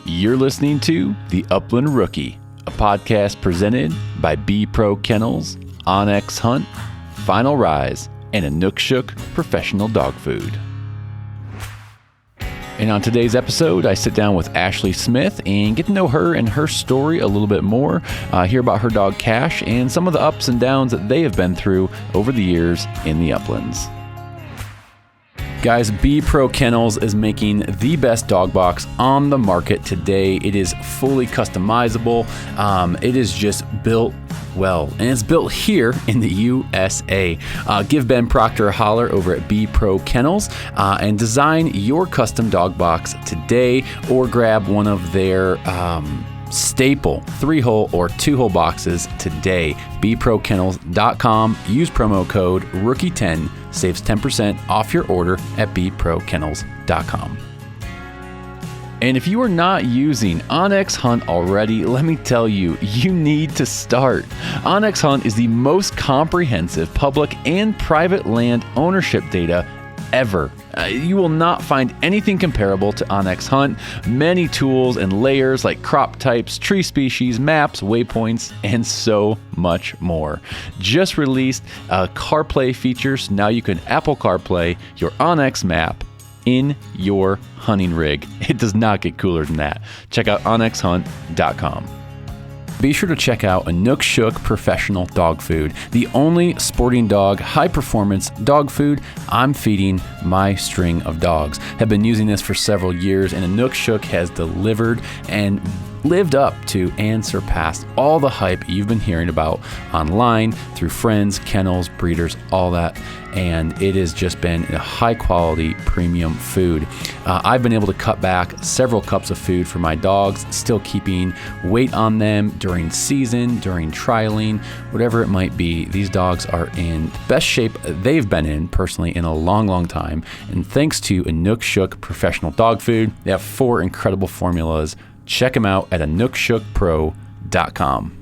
You're listening to The Upland Rookie, a podcast presented by B Pro Kennels, Onyx Hunt, Final Rise, and Inukshuk Professional Dog Food. And on today's episode, I sit down with Ashley Smith and get to know her and her story a little bit more, hear about her dog Cash and some of the ups and downs that they have been through over the years in the uplands. Guys, B Pro Kennels is making the best dog box on the market today. It is fully customizable. It is just built well, and it's built here in the USA. Give Ben Proctor a holler over at B Pro Kennels and design your custom dog box today, or grab one of their staple 3-hole or 2-hole boxes today. bprokennels.com. Use promo code rookie10, saves 10% off your order at bprokennels.com. And if you are not using Onyx Hunt already, let me tell you, you need to start. Onyx Hunt is the most comprehensive public and private land ownership data ever. You will not find anything comparable to Onyx Hunt. Many tools and layers like crop types, tree species, maps, waypoints, and so much more. Just released CarPlay features. Now you can Apple CarPlay your Onyx map in your hunting rig. It does not get cooler than that. Check out onyxhunt.com. Be sure to check out Inukshuk Professional Dog Food, the only sporting dog, high-performance dog food I'm feeding my string of dogs. Have been using this for several years, and Inukshuk has delivered and lived up to and surpassed all the hype you've been hearing about online through friends, kennels, breeders, all that. And it has just been a high-quality premium food. I've been able to cut back several cups of food for my dogs, still keeping weight on them during season, during trialing, whatever it might be. These dogs are in the best shape they've been in, personally, in a long, long time. And thanks to Inukshuk Professional Dog Food, they have 4 incredible formulas. Check them out at inukshukpro.com.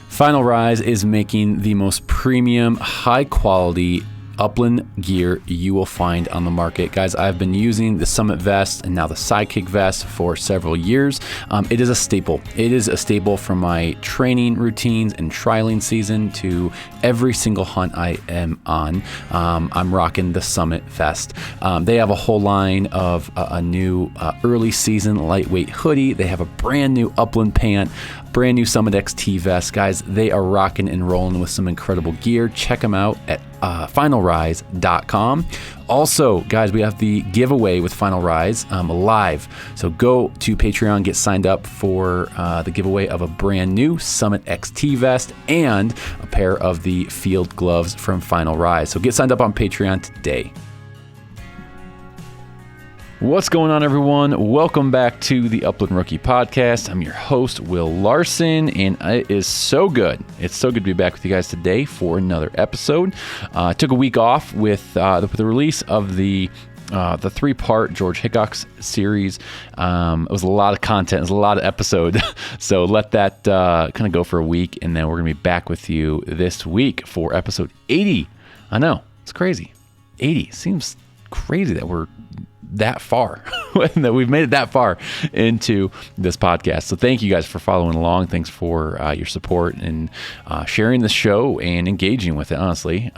Final Rise is making the most premium, high-quality upland gear you will find on the market. Guys, I've been using the Summit vest and now the Sidekick vest for several years. It is a staple. It is a staple from my training routines and trialing season to every single hunt I am on. I'm rocking the Summit vest. They have a whole line of a new early season lightweight hoodie. They have a brand new upland pant, brand new Summit XT vest. Guys, they are rocking and rolling with some incredible gear. Check them out at finalrise.com. Also, guys, we have the giveaway with Final Rise live. So go to Patreon, get signed up for the giveaway of a brand new Summit XT vest and a pair of the field gloves from Final Rise. So get signed up on Patreon today. What's going on, everyone? Welcome back to the Upland Rookie Podcast. I'm your host, Will Larson, and it is so good. It's so good to be back with you guys today for another episode. I took a week off with the release of the 3-part George Hickox series. It was a lot of content. It was a lot of episodes. So let that kind of go for a week, and then we're going to be back with you this week for episode 80. I know, it's crazy. 80. Seems crazy that we're that far, that we've made it that far into this podcast. So thank you guys for following along. Thanks for your support and sharing the show and engaging with it, honestly.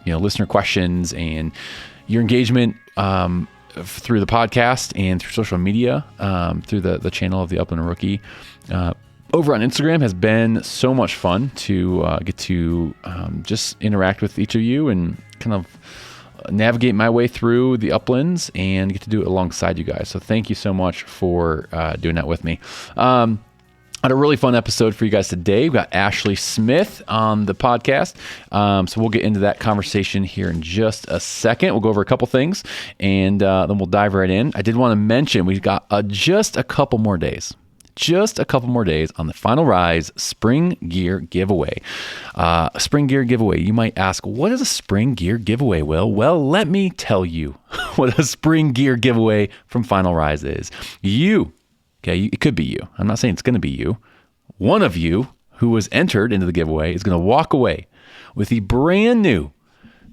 Listener questions and your engagement through the podcast and through social media, through the channel of the Upland Rookie over on Instagram has been so much fun to get to just interact with each of you and kind of navigate my way through the uplands and get to do it alongside you guys. So thank you so much for doing that with me. I had a really fun episode for you guys today. We've got Ashley Smith on the podcast. So we'll get into that conversation here in just a second. We'll go over a couple things and then we'll dive right in. I did want to mention we've got just a couple more days on the Final Rise Spring Gear Giveaway. Spring Gear Giveaway. You might ask, what is a Spring Gear Giveaway, Will? Well, let me tell you what a Spring Gear Giveaway from Final Rise is. It could be you. I'm not saying it's going to be you. One of you who was entered into the giveaway is going to walk away with the brand new,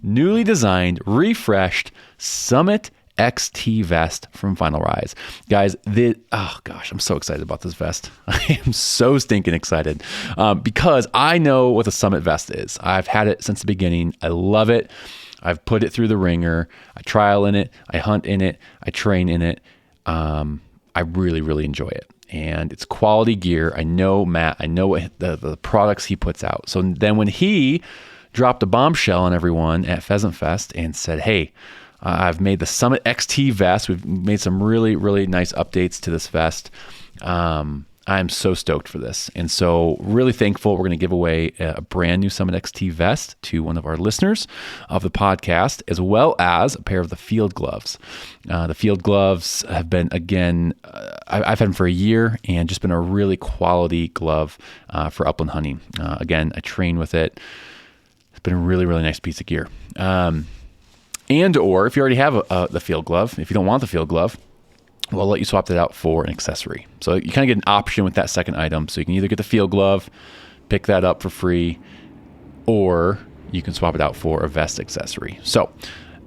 newly designed, refreshed Summit XT vest from Final Rise. Guys, oh gosh, I'm so excited about this vest. I am so stinking excited because I know what the Summit vest is. I've had it since the beginning. I love it. I've put it through the ringer. I trial in it. I hunt in it. I train in it. I really, really enjoy it. And it's quality gear. I know Matt. I know what the products he puts out. So then when he dropped a bombshell on everyone at Pheasant Fest and said, hey, I've made the Summit XT vest. We've made some really, really nice updates to this vest. I'm so stoked for this. And so really thankful. We're going to give away a brand new Summit XT vest to one of our listeners of the podcast, as well as a pair of the field gloves. The field gloves have been, again, I've had them for a year and just been a really quality glove for upland hunting. Again, I train with it. It's been a really, really nice piece of gear. And or if you already have the field glove, if you don't want the field glove, we'll let you swap that out for an accessory. So you kind of get an option with that second item. So you can either get the field glove, pick that up for free, or you can swap it out for a vest accessory. So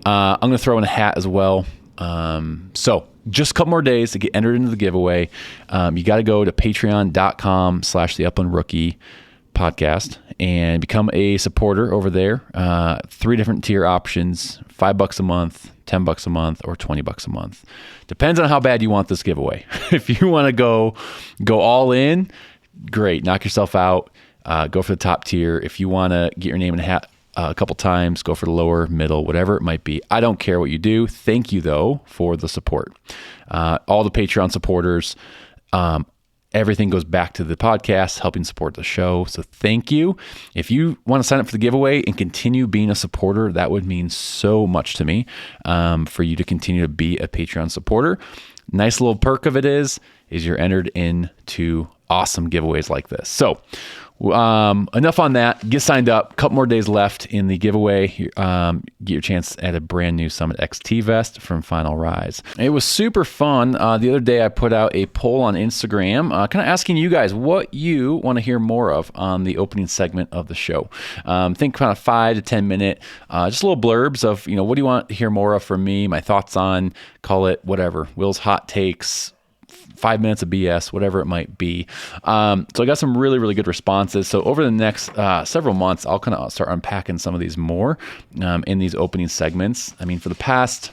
I'm going to throw in a hat as well. So just a couple more days to get entered into the giveaway. You got to go to patreon.com/theuplandrookie podcast and become a supporter over there. 3 different tier options, $5 a month, $10 a month, or $20 a month. Depends on how bad you want this giveaway. If you want to go all in, great, knock yourself out, go for the top tier. If you want to get your name in a hat a couple times, go for the lower, middle, whatever it might be. I don't care what you do. Thank you though for the support. All the Patreon supporters, everything goes back to the podcast, helping support the show. So thank you. If you want to sign up for the giveaway and continue being a supporter, that would mean so much to me for you to continue to be a Patreon supporter. Nice little perk of it is you're entered into awesome giveaways like this. So enough on that. Get signed up. Couple more days left in the giveaway. Get your chance at a brand new Summit XT vest from Final Rise. It was super fun. The other day I put out a poll on Instagram kind of asking you guys what you want to hear more of on the opening segment of the show. Think kind of 5 to 10 minute, just little blurbs of, what do you want to hear more of from me, my thoughts on, call it whatever, Will's hot takes, 5 minutes of BS, whatever it might be. So I got some really, really good responses. So over the next several months, I'll kind of start unpacking some of these more in these opening segments. I mean, for the past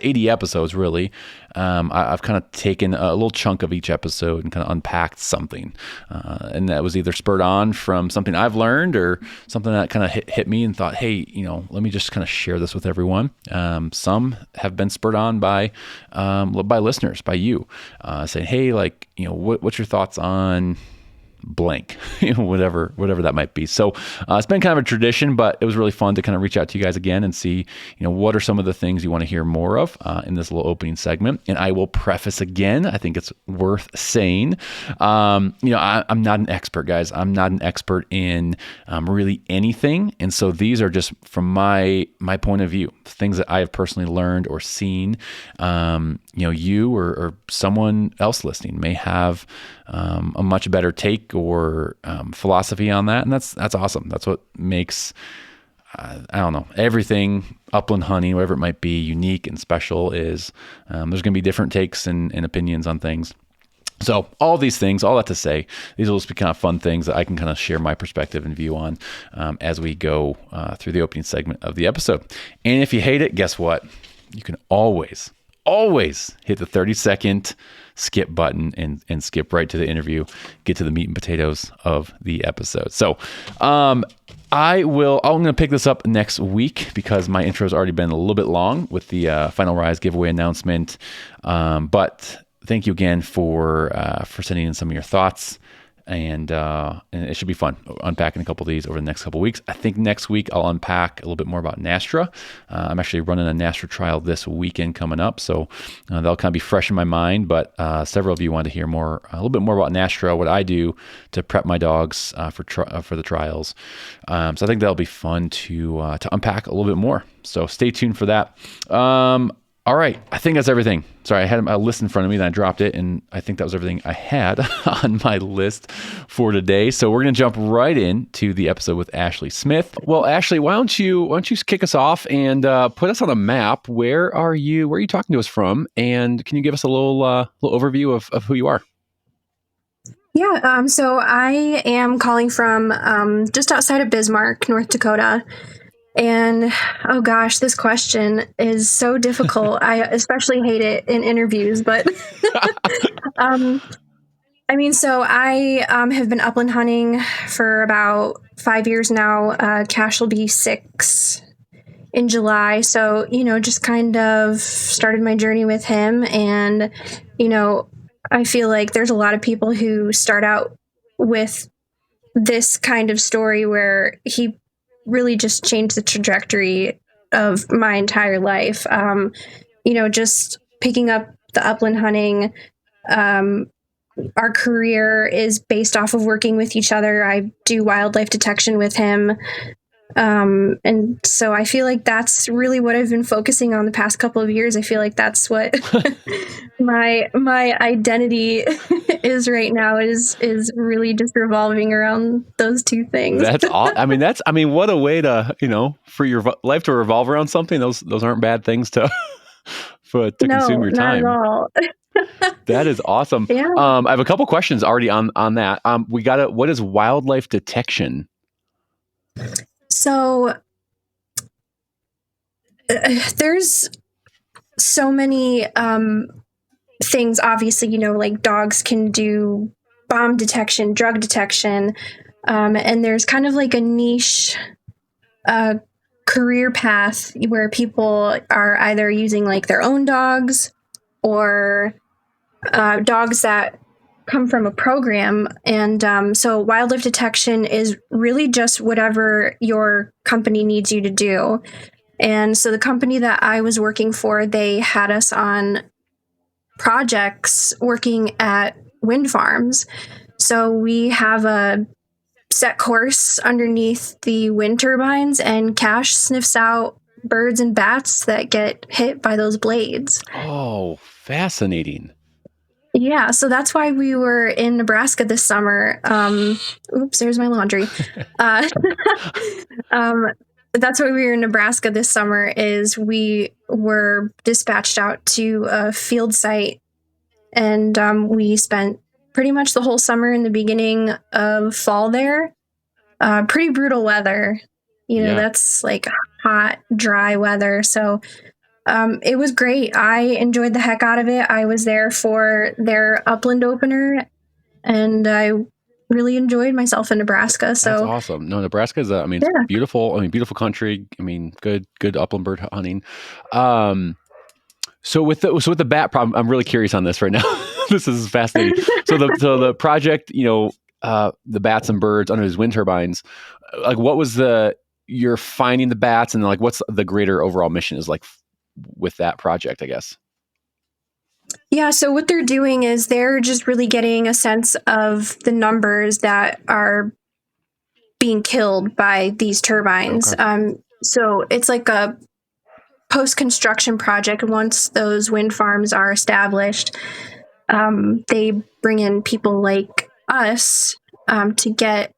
80 episodes, really, I've kind of taken a little chunk of each episode and kind of unpacked something. And that was either spurred on from something I've learned or something that kind of hit me and thought, hey, let me just kind of share this with everyone. Some have been spurred on by listeners, by you, saying, hey, what's your thoughts on blank, whatever that might be. So it's been kind of a tradition, but it was really fun to kind of reach out to you guys again and see, what are some of the things you want to hear more of in this little opening segment. And I will preface again, I think it's worth saying, I'm not an expert, guys. I'm not an expert in really anything. And so these are just from my point of view, things that I have personally learned or seen. You or someone else listening may have a much better take or philosophy on that, and that's awesome. That's what makes everything upland hunting, whatever it might be, unique and special. Is there's going to be different takes and opinions on things. So all these things, all that to say, these will just be kind of fun things that I can kind of share my perspective and view on as we go through the opening segment of the episode. And if you hate it, guess what? You can always hit the 30-second skip button and skip right to the interview, get to the meat and potatoes of the episode. So I'm going to pick this up next week because my intro's already been a little bit long with the Final Rise giveaway announcement. But thank you again for sending in some of your thoughts. And it should be fun unpacking a couple of these over the next couple of weeks. I think next week I'll unpack a little bit more about Nastra. I'm actually running a Nastra trial this weekend coming up, so that'll kind of be fresh in my mind. But several of you want to hear a little bit more about Nastra, what I do to prep my dogs for the trials. So I think that'll be fun to unpack a little bit more. So stay tuned for that. All right. I think that's everything. Sorry, I had a list in front of me, then I dropped it, and I think that was everything I had on my list for today. So we're going to jump right into the episode with Ashley Smith. Well, Ashley, why don't you kick us off and put us on a map? Where are you talking to us from? And can you give us a little overview of who you are? Yeah, so I am calling from just outside of Bismarck, North Dakota. And oh gosh, this question is so difficult. I especially hate it in interviews, but so I have been upland hunting for about 5 years now. Cash will be 6 in July. So, just kind of started my journey with him. And, I feel like there's a lot of people who start out with this kind of story where he really just changed the trajectory of my entire life. Just picking up the upland hunting. Our career is based off of working with each other. I do wildlife detection with him. And so I feel like that's really what I've been focusing on the past couple of years. I feel like that's what my identity is right now is really just revolving around those two things. That's all. What a way to, for your life to revolve around something. Those aren't bad things to consume your time. Not at all. That is awesome. Yeah. I have a couple questions already on that. What is wildlife detection? So there's so many things, obviously, like dogs can do bomb detection, drug detection, and there's kind of like a niche career path where people are either using like their own dogs or dogs that come from a program. And so wildlife detection is really just whatever your company needs you to do. And so the company that I was working for, they had us on projects working at wind farms. So we have a set course underneath the wind turbines, and Cash sniffs out birds and bats that get hit by those blades. Oh, fascinating. Yeah, so that's why we were in Nebraska this summer. Oops, there's my laundry. That's why we were in Nebraska this summer, is we were dispatched out to a field site, and we spent pretty much the whole summer and the beginning of fall there. Pretty brutal weather. That's like hot, dry weather. So it was great. I enjoyed the heck out of it. I was there for their upland opener, and I really enjoyed myself in Nebraska. So that's awesome. No, Nebraska is it's beautiful. Beautiful country. Good upland bird hunting. So with the bat problem, I'm really curious on this right now. This is fascinating. So the project, the bats and birds under his wind turbines, like what was you're finding the bats, and like what's the greater overall mission is like with that project, I guess? Yeah, so what they're doing is they're just really getting a sense of the numbers that are being killed by these turbines. Okay. So it's like a post-construction project. Once those wind farms are established, they bring in people like us to get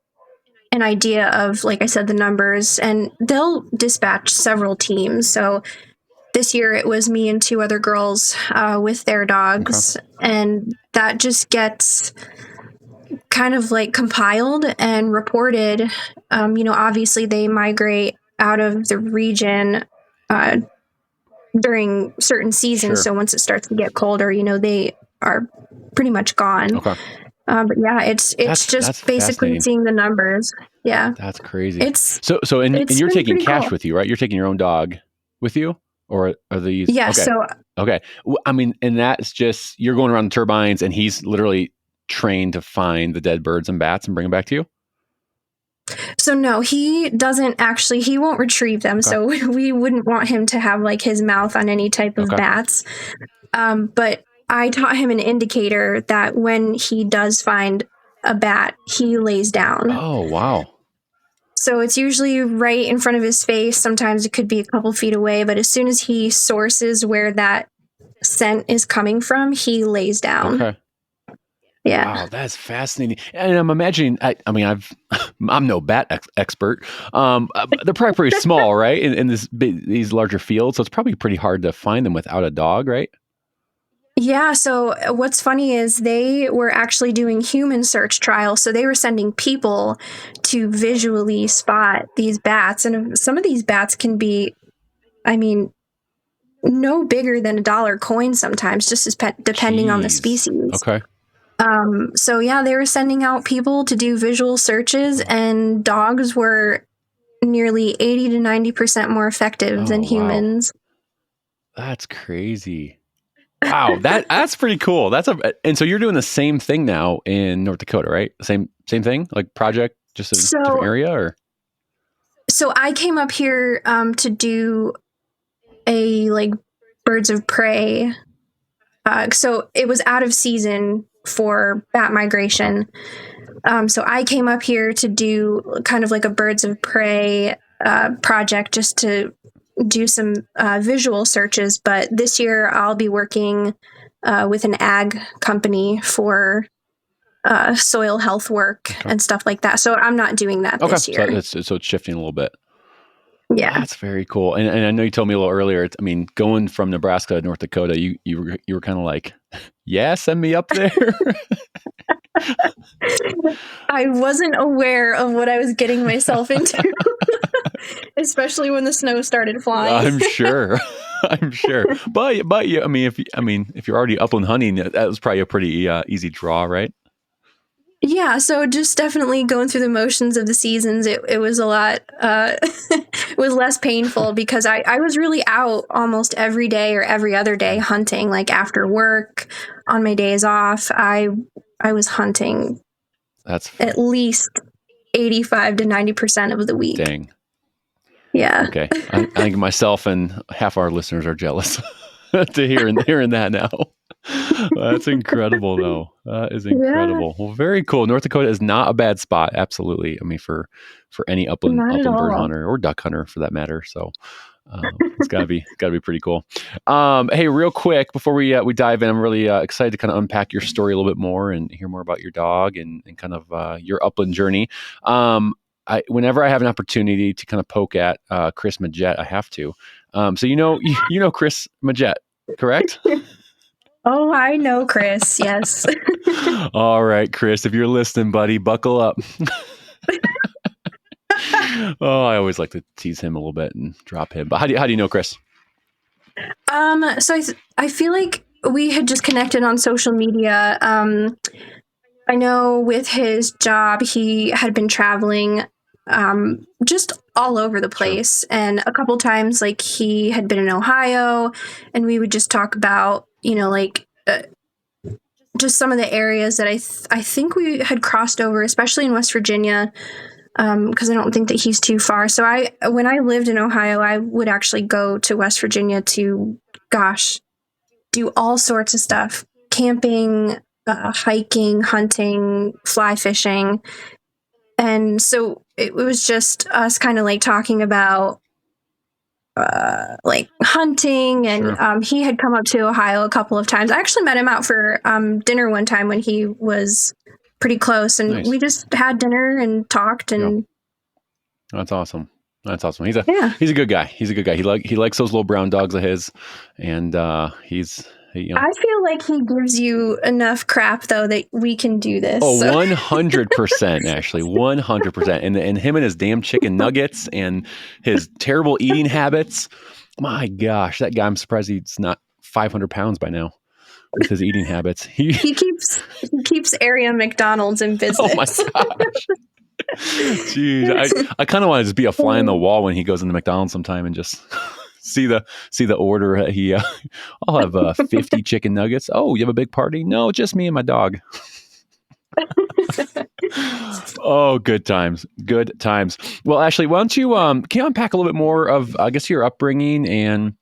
an idea of, like I said, the numbers, and they'll dispatch several teams. So this year it was me and 2 other girls with their dogs, and that just gets kind of like compiled and reported. Obviously they migrate out of the region during certain seasons. Sure. So once it starts to get colder, they are pretty much gone. Okay. But yeah, it's just basically seeing the numbers. Yeah. That's crazy. And you're taking Cash with you, right? You're taking your own dog with you? Or are these? Yeah. Okay. Okay. And that's just, you're going around the turbines, and he's literally trained to find the dead birds and bats and bring them back to you? So no, he doesn't actually, he won't retrieve them. Okay. So we wouldn't want him to have like his mouth on any type of bats. But I taught him an indicator that when he does find a bat, he lays down. Oh, wow. So it's usually right in front of his face. Sometimes it could be a couple feet away, but as soon as he sources where that scent is coming from, he lays down. Okay. Yeah. Wow, that's fascinating. And I'm imagining, I'm no bat expert. They're probably pretty small, right? In these larger fields. So it's probably pretty hard to find them without a dog, right? Yeah, so what's funny is they were actually doing human search trials. So they were sending people to visually spot these bats. And some of these bats can be, I mean, no bigger than $1 coin sometimes, just as depending on the Jeez. species. Okay. So yeah, they were sending out people to do visual searches, and dogs were nearly 80 to 90% more effective than wow. humans. That's crazy. Wow, that's pretty cool. And so you're doing the same thing now in North Dakota, right? Same thing, like project, just a different area, or? So I came up here to do a like birds of prey. So it was out of season for bat migration. So I came up here to do kind of like a birds of prey project, just to do some visual searches. But this year I'll be working with an ag company for soil health work and stuff like that. So I'm not doing that this year. So it's shifting a little bit. Yeah, that's very cool. And I know you told me a little earlier. I mean, going from Nebraska to North Dakota, you were kind of like, yeah, send me up there. I wasn't aware of what I was getting myself into, especially when the snow started flying. I'm sure. I'm sure. But yeah, if you're already upland hunting, that was probably a pretty easy draw, right? Yeah, so just definitely going through the motions of the seasons, it was a lot, it was less painful because I was really out almost every day or every other day hunting, like after work, on my days off, I was hunting. That's fun. At least 85 to 90% of the week. Dang. Yeah. Okay. I think myself and half our listeners are jealous to hearing that now. That's incredible, though. That is incredible. Yeah. Well, very cool. North Dakota is not a bad spot. Absolutely. I mean, for any upland bird hunter or duck hunter, for that matter. So it's gotta be pretty cool. Hey, real quick before we dive in, I'm really excited to kind of unpack your story a little bit more and hear more about your dog and kind of your upland journey. Whenever I have an opportunity to kind of poke at Chris Majette, I have to. So you know Chris Majette, correct? Oh, I know Chris. Yes. All right, Chris, if you're listening, buddy, buckle up. Oh, I always like to tease him a little bit and drop him. But how do you know Chris? So I feel like we had just connected on social media. I know with his job, he had been traveling just all over the place. Sure. And a couple times, like, he had been in Ohio, and we would just talk about, just some of the areas that I think we had crossed over, especially in West Virginia, because I don't think that he's too far. So when I lived in Ohio, I would actually go to West Virginia to, do all sorts of stuff: camping, hiking, hunting, fly fishing. And so it was just us kind of like talking about like hunting, and sure. He had come up to Ohio a couple of times. I actually met him out for dinner one time when he was pretty close, and nice. We just had dinner and talked. And That's awesome. He's a good guy. He likes those little brown dogs of his, and I feel like he gives you enough crap, though, that we can do this. Oh, 100%, Ashley, 100%. And him and his damn chicken nuggets and his terrible eating habits. My gosh, that guy, I'm surprised he's not 500 pounds by now with his eating habits. He keeps area McDonald's in business. Oh, my gosh. Jeez, I kind of want to just be a fly on the wall when he goes into McDonald's sometime and just... See the order. I'll have 50 chicken nuggets. Oh, you have a big party? No, just me and my dog. Oh, good times. Well, Ashley, why don't you can you unpack a little bit more of, I guess, your upbringing and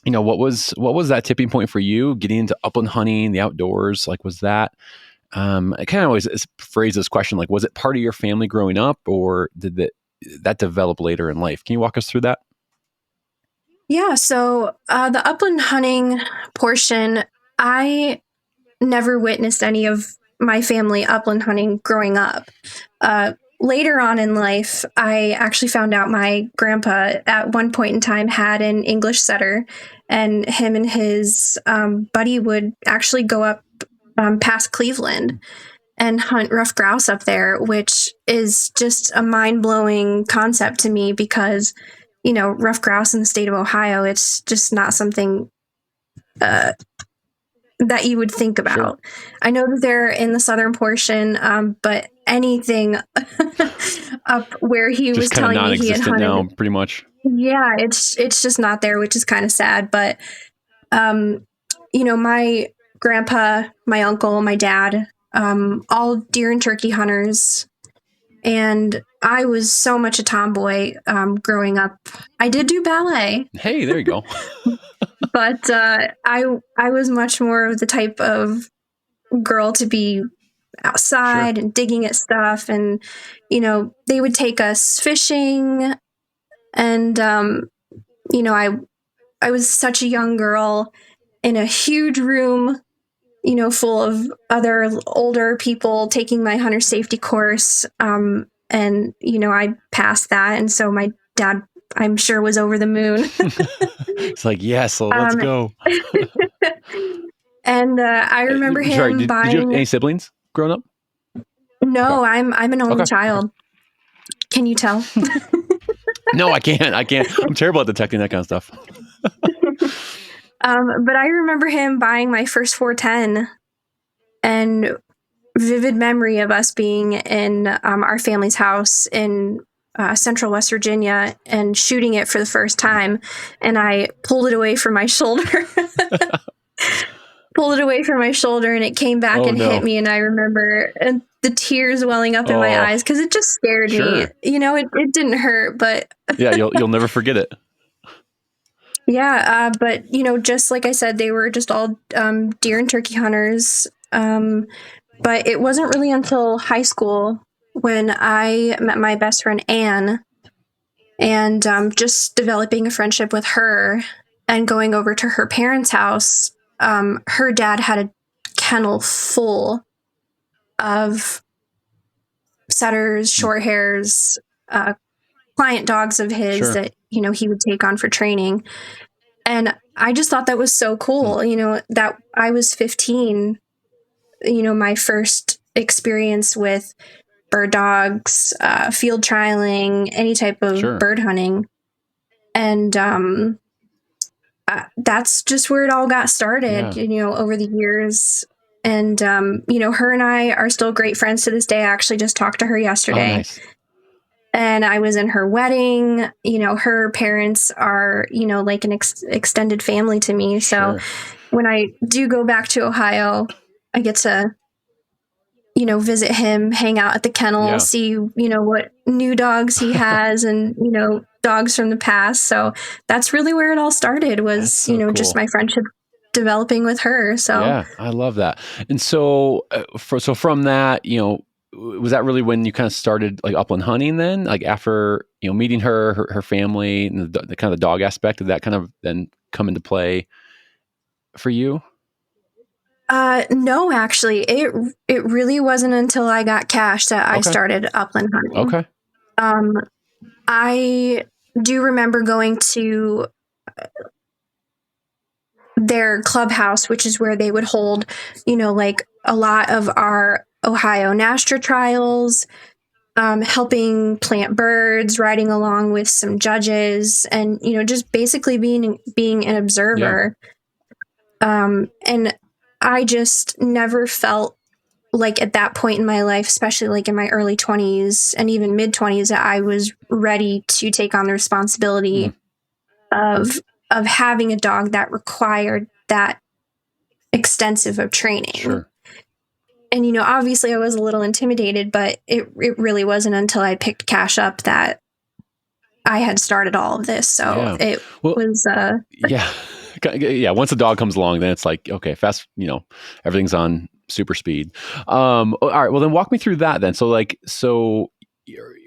what was that tipping point for you getting into upland hunting, the outdoors? Like, was that I kind of always phrase this question like, was it part of your family growing up, or did that developed later in life. Can you walk us through that? Yeah. So the upland hunting portion, I never witnessed any of my family upland hunting growing up. Later on in life, I actually found out my grandpa at one point in time had an English setter, and him and his buddy would actually go up past Cleveland and hunt rough grouse up there, which is just a mind-blowing concept to me because, rough grouse in the state of Ohio, it's just not something that you would think about. Sure. I know that they're in the southern portion, but anything up where he just was telling me he had hunted now, pretty much. Yeah, it's just not there, which is kind of sad. But my grandpa, my uncle, my dad, all deer and turkey hunters. And I was so much a tomboy growing up. I did do ballet. Hey, there you go. But I was much more of the type of girl to be outside and digging at stuff. And, they would take us fishing. And, I was such a young girl in a huge room, full of other older people taking my hunter safety course. And, I passed that. And so my dad, I'm sure, was over the moon. It's like, yes, so let's go. And I remember him buying... Did you have any siblings growing up? No, okay. I'm an only child. Okay. Can you tell? No, I can't. I'm terrible at detecting that kind of stuff. But I remember him buying my first 410, and vivid memory of us being in our family's house in central West Virginia and shooting it for the first time. And I pulled it away from my shoulder. And it came back hit me. And I remember the tears welling up in my eyes because it just scared me. It didn't hurt, but yeah, you'll never forget it. Yeah, but just like I said, they were just all deer and turkey hunters. But it wasn't really until high school when I met my best friend Anne, and just developing a friendship with her and going over to her parents' house. Her dad had a kennel full of setters, short hairs, client dogs of his that, he would take on for training. And I just thought that was so cool, that I was 15, my first experience with bird dogs, field trialing, any type of bird hunting. And that's just where it all got started, over the years. And, her and I are still great friends to this day. I actually just talked to her yesterday. Oh, nice. And I was in her wedding. Her parents are, like an extended family to me. So when I do go back to Ohio, I get to, visit him, hang out at the kennel, see, what new dogs he has and, dogs from the past. So that's really where it all started was, so cool. Just my friendship developing with her. So yeah, I love that. And so, from that, was that really when you kind of started like upland hunting then? Like after, meeting her family and the kind of the dog aspect, did that kind of then come into play for you? No, actually it really wasn't until I got cash that I started upland hunting. Okay. I do remember going to their clubhouse, which is where they would hold, like a lot of our Ohio NASTRA trials, helping plant birds, riding along with some judges, and just basically being an observer. And I just never felt like at that point in my life, especially like in my early 20s and even mid 20s, that I was ready to take on the responsibility of having a dog that required that extensive of training. Sure. And, obviously I was a little intimidated, but it really wasn't until I picked Cash up that I had started all of this. So it was... Yeah. Once the dog comes along, then it's like, okay, fast, everything's on super speed. All right. Well, then walk me through that then. So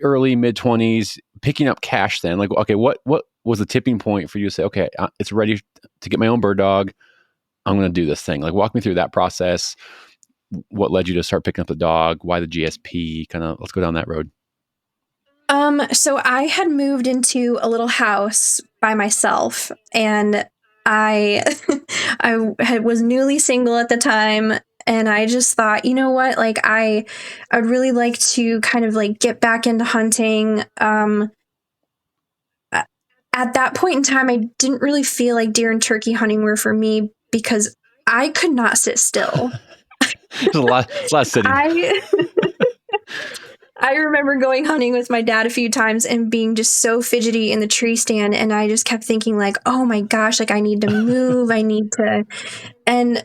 early mid 20s, picking up Cash then, like, okay, what was the tipping point for you to say, okay, it's ready to get my own bird dog. I'm going to do this thing. Like, walk me through that process. What led you to start picking up the dog? Why the GSP? Kind of, let's go down that road. So I had moved into a little house by myself, and I was newly single at the time, and I just thought, you know what, like I'd really like to kind of like get back into hunting. At that point in time, I didn't really feel like deer and turkey hunting were for me because I could not sit still. There's a lot sitting. I remember going hunting with my dad a few times and being just so fidgety in the tree stand. And I just kept thinking like, oh my gosh, like I need to move. I need to. And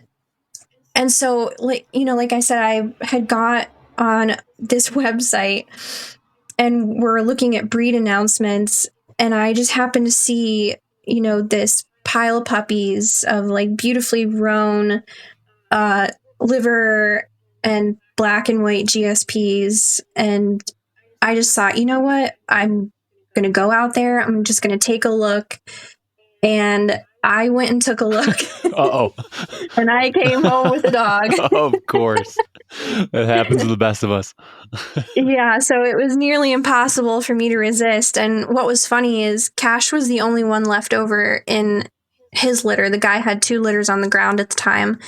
so like, you know, like I said, I had got on this website and we're looking at breed announcements. And I just happened to see, you know, this pile of puppies of like beautifully roan, liver and black and white GSPs. And I just thought, you know what? I'm going to go out there. I'm just going to take a look. And I went and took a look. Uh-oh. And I came home with a dog. Of course. That happens to the best of us. Yeah, so it was nearly impossible for me to resist. And what was funny is Cash was the only one left over in his litter. The guy had 2 litters on the ground at the time.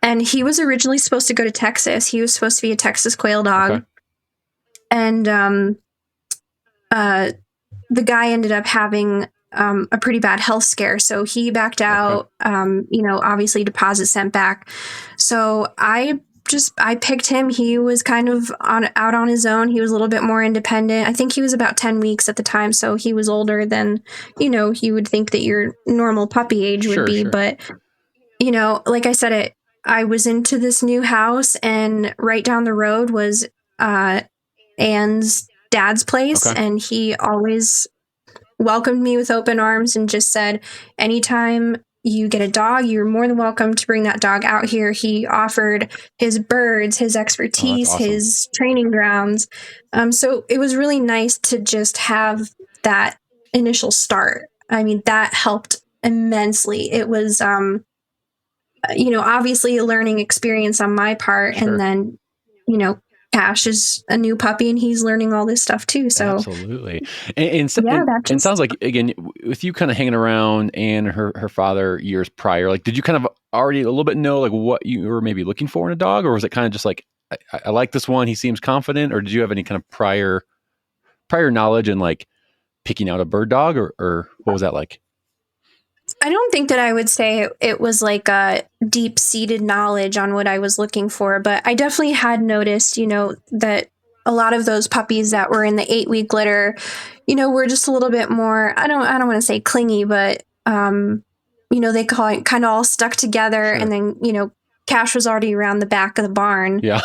And he was originally supposed to go to Texas. He was supposed to be a Texas quail dog. Okay. And the guy ended up having a pretty bad health scare. So he backed out, you know, obviously deposit sent back. So I picked him. He was kind of out on his own. He was a little bit more independent. I think he was about 10 weeks at the time. So he was older than, you know, you would think that your normal puppy age would be. Sure. But, you know, like I said, I was into this new house, and right down the road was Anne's dad's place. Okay. And he always welcomed me with open arms and just said, anytime you get a dog, you're more than welcome to bring that dog out here. He offered his birds, his expertise, awesome. His training grounds. So it was really nice to just have that initial start. I mean, that helped immensely. It was, you know, obviously a learning experience on my part. Sure. And then, you know, Cash is a new puppy and he's learning all this stuff too. So absolutely. And it sounds like, again, with you kind of hanging around and her father years prior, like, did you kind of already a little bit know like what you were maybe looking for in a dog, or was it kind of just like, I like this one, he seems confident, or did you have any kind of prior knowledge in like picking out a bird dog, or what was that like? I don't think that I would say it was like a deep-seated knowledge on what I was looking for, but I definitely had noticed, you know, that a lot of those puppies that were in the 8-week litter, you know, were just a little bit more, I don't want to say clingy, but, you know, they kind of all stuck together. Sure. And then, you know, Cash was already around the back of the barn. Yeah.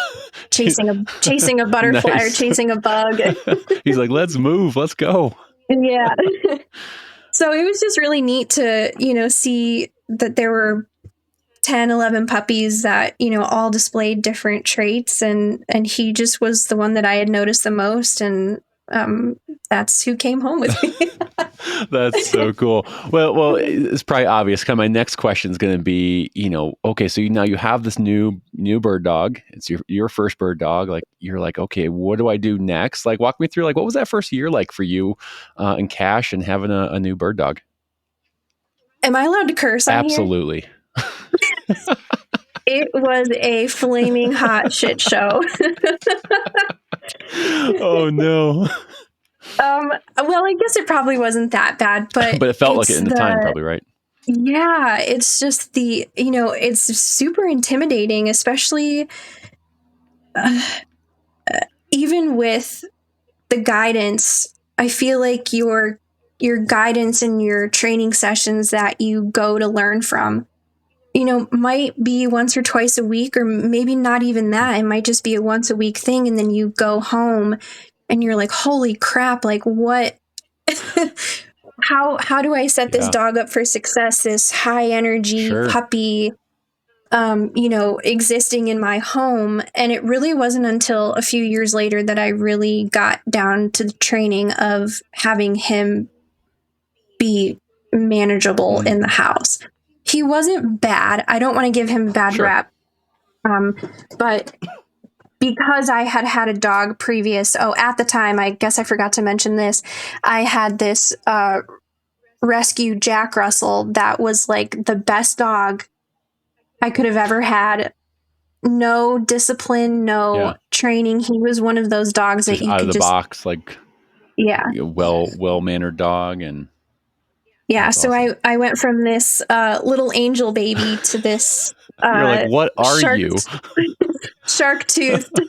chasing a butterfly nice. Or chasing a bug. He's like, let's move, let's go. Yeah. So it was just really neat to, you know, see that there were 10, 11 puppies that, you know, all displayed different traits. And he just was the one that I had noticed the most. And that's who came home with me. That's so cool. Well, it's probably obvious. Kind of my next question is going to be, you know, okay, so now you have this new bird dog. It's your first bird dog. Like, you're like, okay, what do I do next? Like, walk me through, like, what was that first year like for you and Cash and having a new bird dog? Am I allowed to curse on Absolutely. Here? It was a flaming hot shit show. Oh no. Well, I guess it probably wasn't that bad, but it felt like it in the time, probably, right? Yeah, it's just you know, it's super intimidating, especially even with the guidance. I feel like your guidance and your training sessions that you go to learn from, you know, might be once or twice a week, or maybe not even that. It might just be a once a week thing. And then you go home and you're like, holy crap, like what, how do I set this dog up for success? This high energy puppy, existing in my home. And it really wasn't until a few years later that I really got down to the training of having him be manageable in the house. He wasn't bad. I don't want to give him a bad rep. But because I had a dog previous, at the time, I guess I forgot to mention this, I had this rescue Jack Russell that was like the best dog I could have ever had. No discipline, no training. He was one of those dogs just that you out could of the box, like well mannered dog. And so awesome. I went from this little angel baby to this you're like, what are you? Shark toothed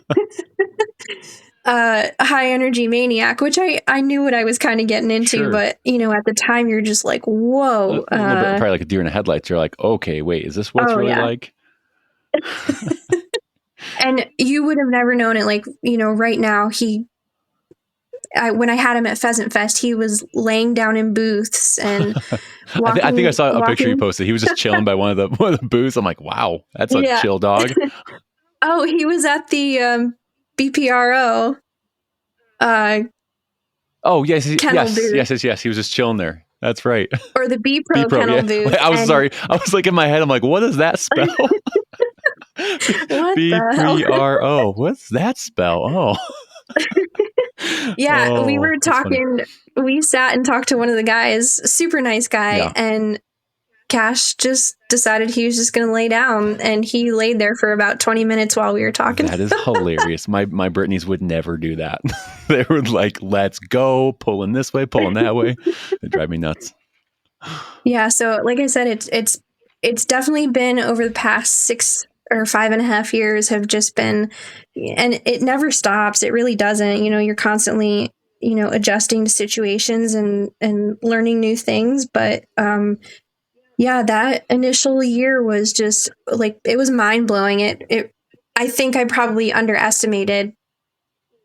high energy maniac, which I knew what I was kind of getting into, but at the time you're just like, whoa. A little bit, probably like a deer in the headlights. You're like, okay, wait, is this what it's really like? And you would have never known it. Like, right now when I had him at Pheasant Fest, he was laying down in booths and walking, I think I saw a picture you posted. He was just chilling by one of the booths. I'm like, wow, that's a chill dog. He was at the BPRO. Yes. He was just chilling there. That's right. Or the B-Pro kennel booth. I was sorry. I was like in my head. I'm like, what does that spell? B-P-R-O. What's that spell? Oh. We were talking. We sat and talked to one of the guys, super nice guy, and Cash just decided he was just going to lay down, and he laid there for about 20 minutes while we were talking. That is hilarious. My Brittany's would never do that. They were like, let's go, pulling this way, pulling that way. They drive me nuts. Yeah, so like I said, it's definitely been over the past 6 or 5.5 years have just been, and it never stops. It really doesn't. You're constantly, adjusting to situations and learning new things. But that initial year was just like, it was mind blowing. I think I probably underestimated,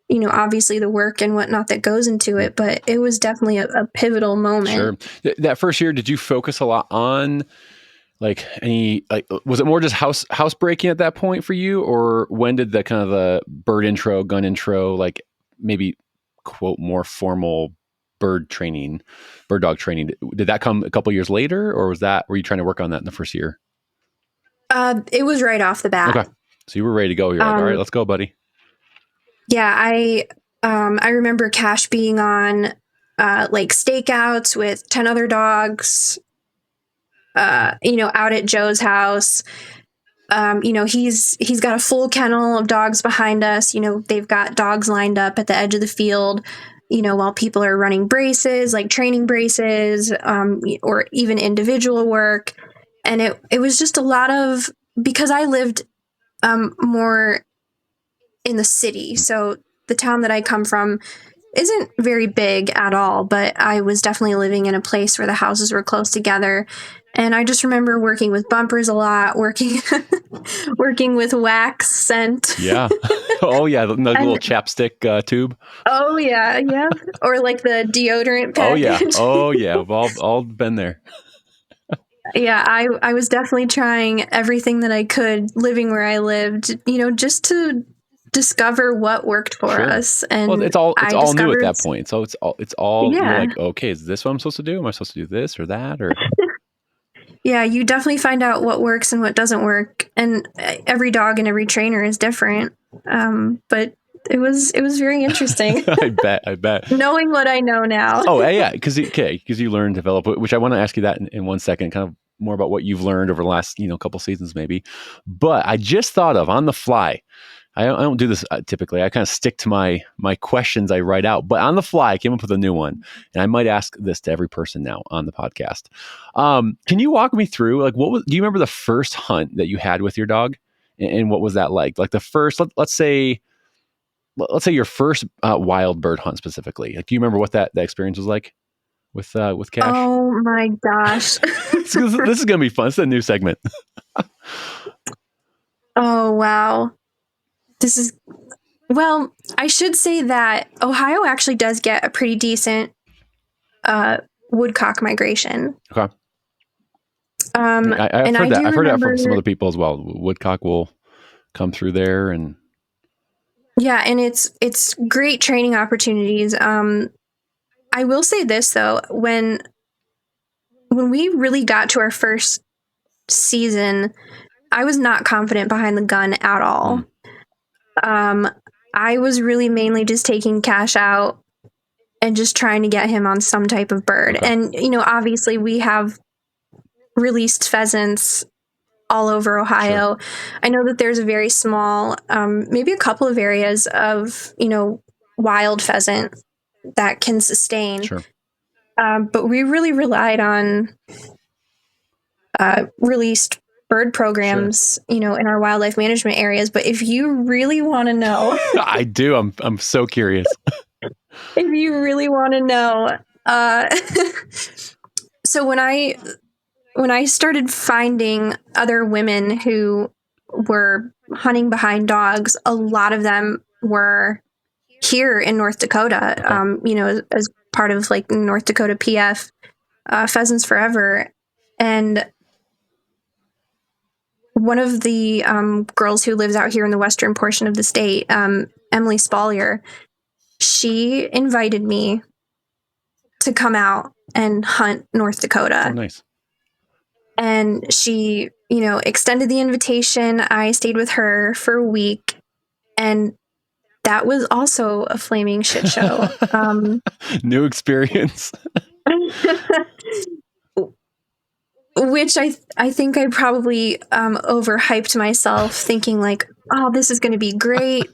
obviously the work and whatnot that goes into it, but it was definitely a pivotal moment. Sure. That first year, did you focus a lot on was it more just housebreaking at that point for you, or when did the kind of the bird intro, gun intro, like maybe quote more formal bird dog training, did that come a couple years later, or were you trying to work on that in the first year? It was right off the bat. Okay. So you were ready to go. You're like, all right, let's go, buddy. Yeah. I remember Cash being on like stakeouts with 10 other dogs, out at Joe's house. He's got a full kennel of dogs behind us. They've got dogs lined up at the edge of the field, while people are running braces, like training braces, or even individual work. And it was just a lot of, because I lived more in the city. So the town that I come from isn't very big at all, but I was definitely living in a place where the houses were close together. And I just remember working with bumpers a lot, working with wax scent. Yeah. Oh, yeah. The little chapstick tube. Oh, yeah. Yeah. Or like the deodorant package. Oh, yeah. We've all been there. Yeah. I was definitely trying everything that I could living where I lived, just to discover what worked for us. And it's all new at that point. So it's all you're like, okay, is this what I'm supposed to do? Am I supposed to do this or that? Or yeah, you definitely find out what works and what doesn't work. And every dog and every trainer is different. But it was very interesting. I bet. Knowing what I know now. Oh, yeah. Because you learn, develop, which I want to ask you that in 1 second, kind of more about what you've learned over the last, couple seasons maybe. But I just thought of on the fly, I don't do this typically. I kind of stick to my questions I write out. But on the fly, I came up with a new one. And I might ask this to every person now on the podcast. Can you walk me through, like, do you remember the first hunt that you had with your dog? And what was that like? Like the first, let's say your first wild bird hunt specifically. Like, do you remember what that experience was like with Cash? Oh my gosh. This is going to be fun. It's a new segment. Oh, wow. I should say that Ohio actually does get a pretty decent woodcock migration. Okay. I've And heard I that. do I've heard that remember, from some other people as well. Woodcock will come through there, and yeah, and it's great training opportunities. I will say this though, when we really got to our first season, I was not confident behind the gun at all. Um, I was really mainly just taking Cash out and just trying to get him on some type of bird. Okay. And, obviously we have released pheasants all over Ohio. Sure. I know that there's a very small, maybe a couple of areas of, wild pheasant that can sustain. Sure. But we really relied on released bird programs, in our wildlife management areas. But if you really want to know, I do. I'm so curious. if you really want to know, so when I started finding other women who were hunting behind dogs, a lot of them were here in North Dakota, as part of like North Dakota PF, Pheasants Forever. And one of the girls who lives out here in the western portion of the state, Emily Spallier, she invited me to come out and hunt North Dakota. Oh, nice. And she, extended the invitation. I stayed with her for a week, and that was also a flaming shit show. New experience. Which I think I probably overhyped myself, thinking like, oh, this is going to be great.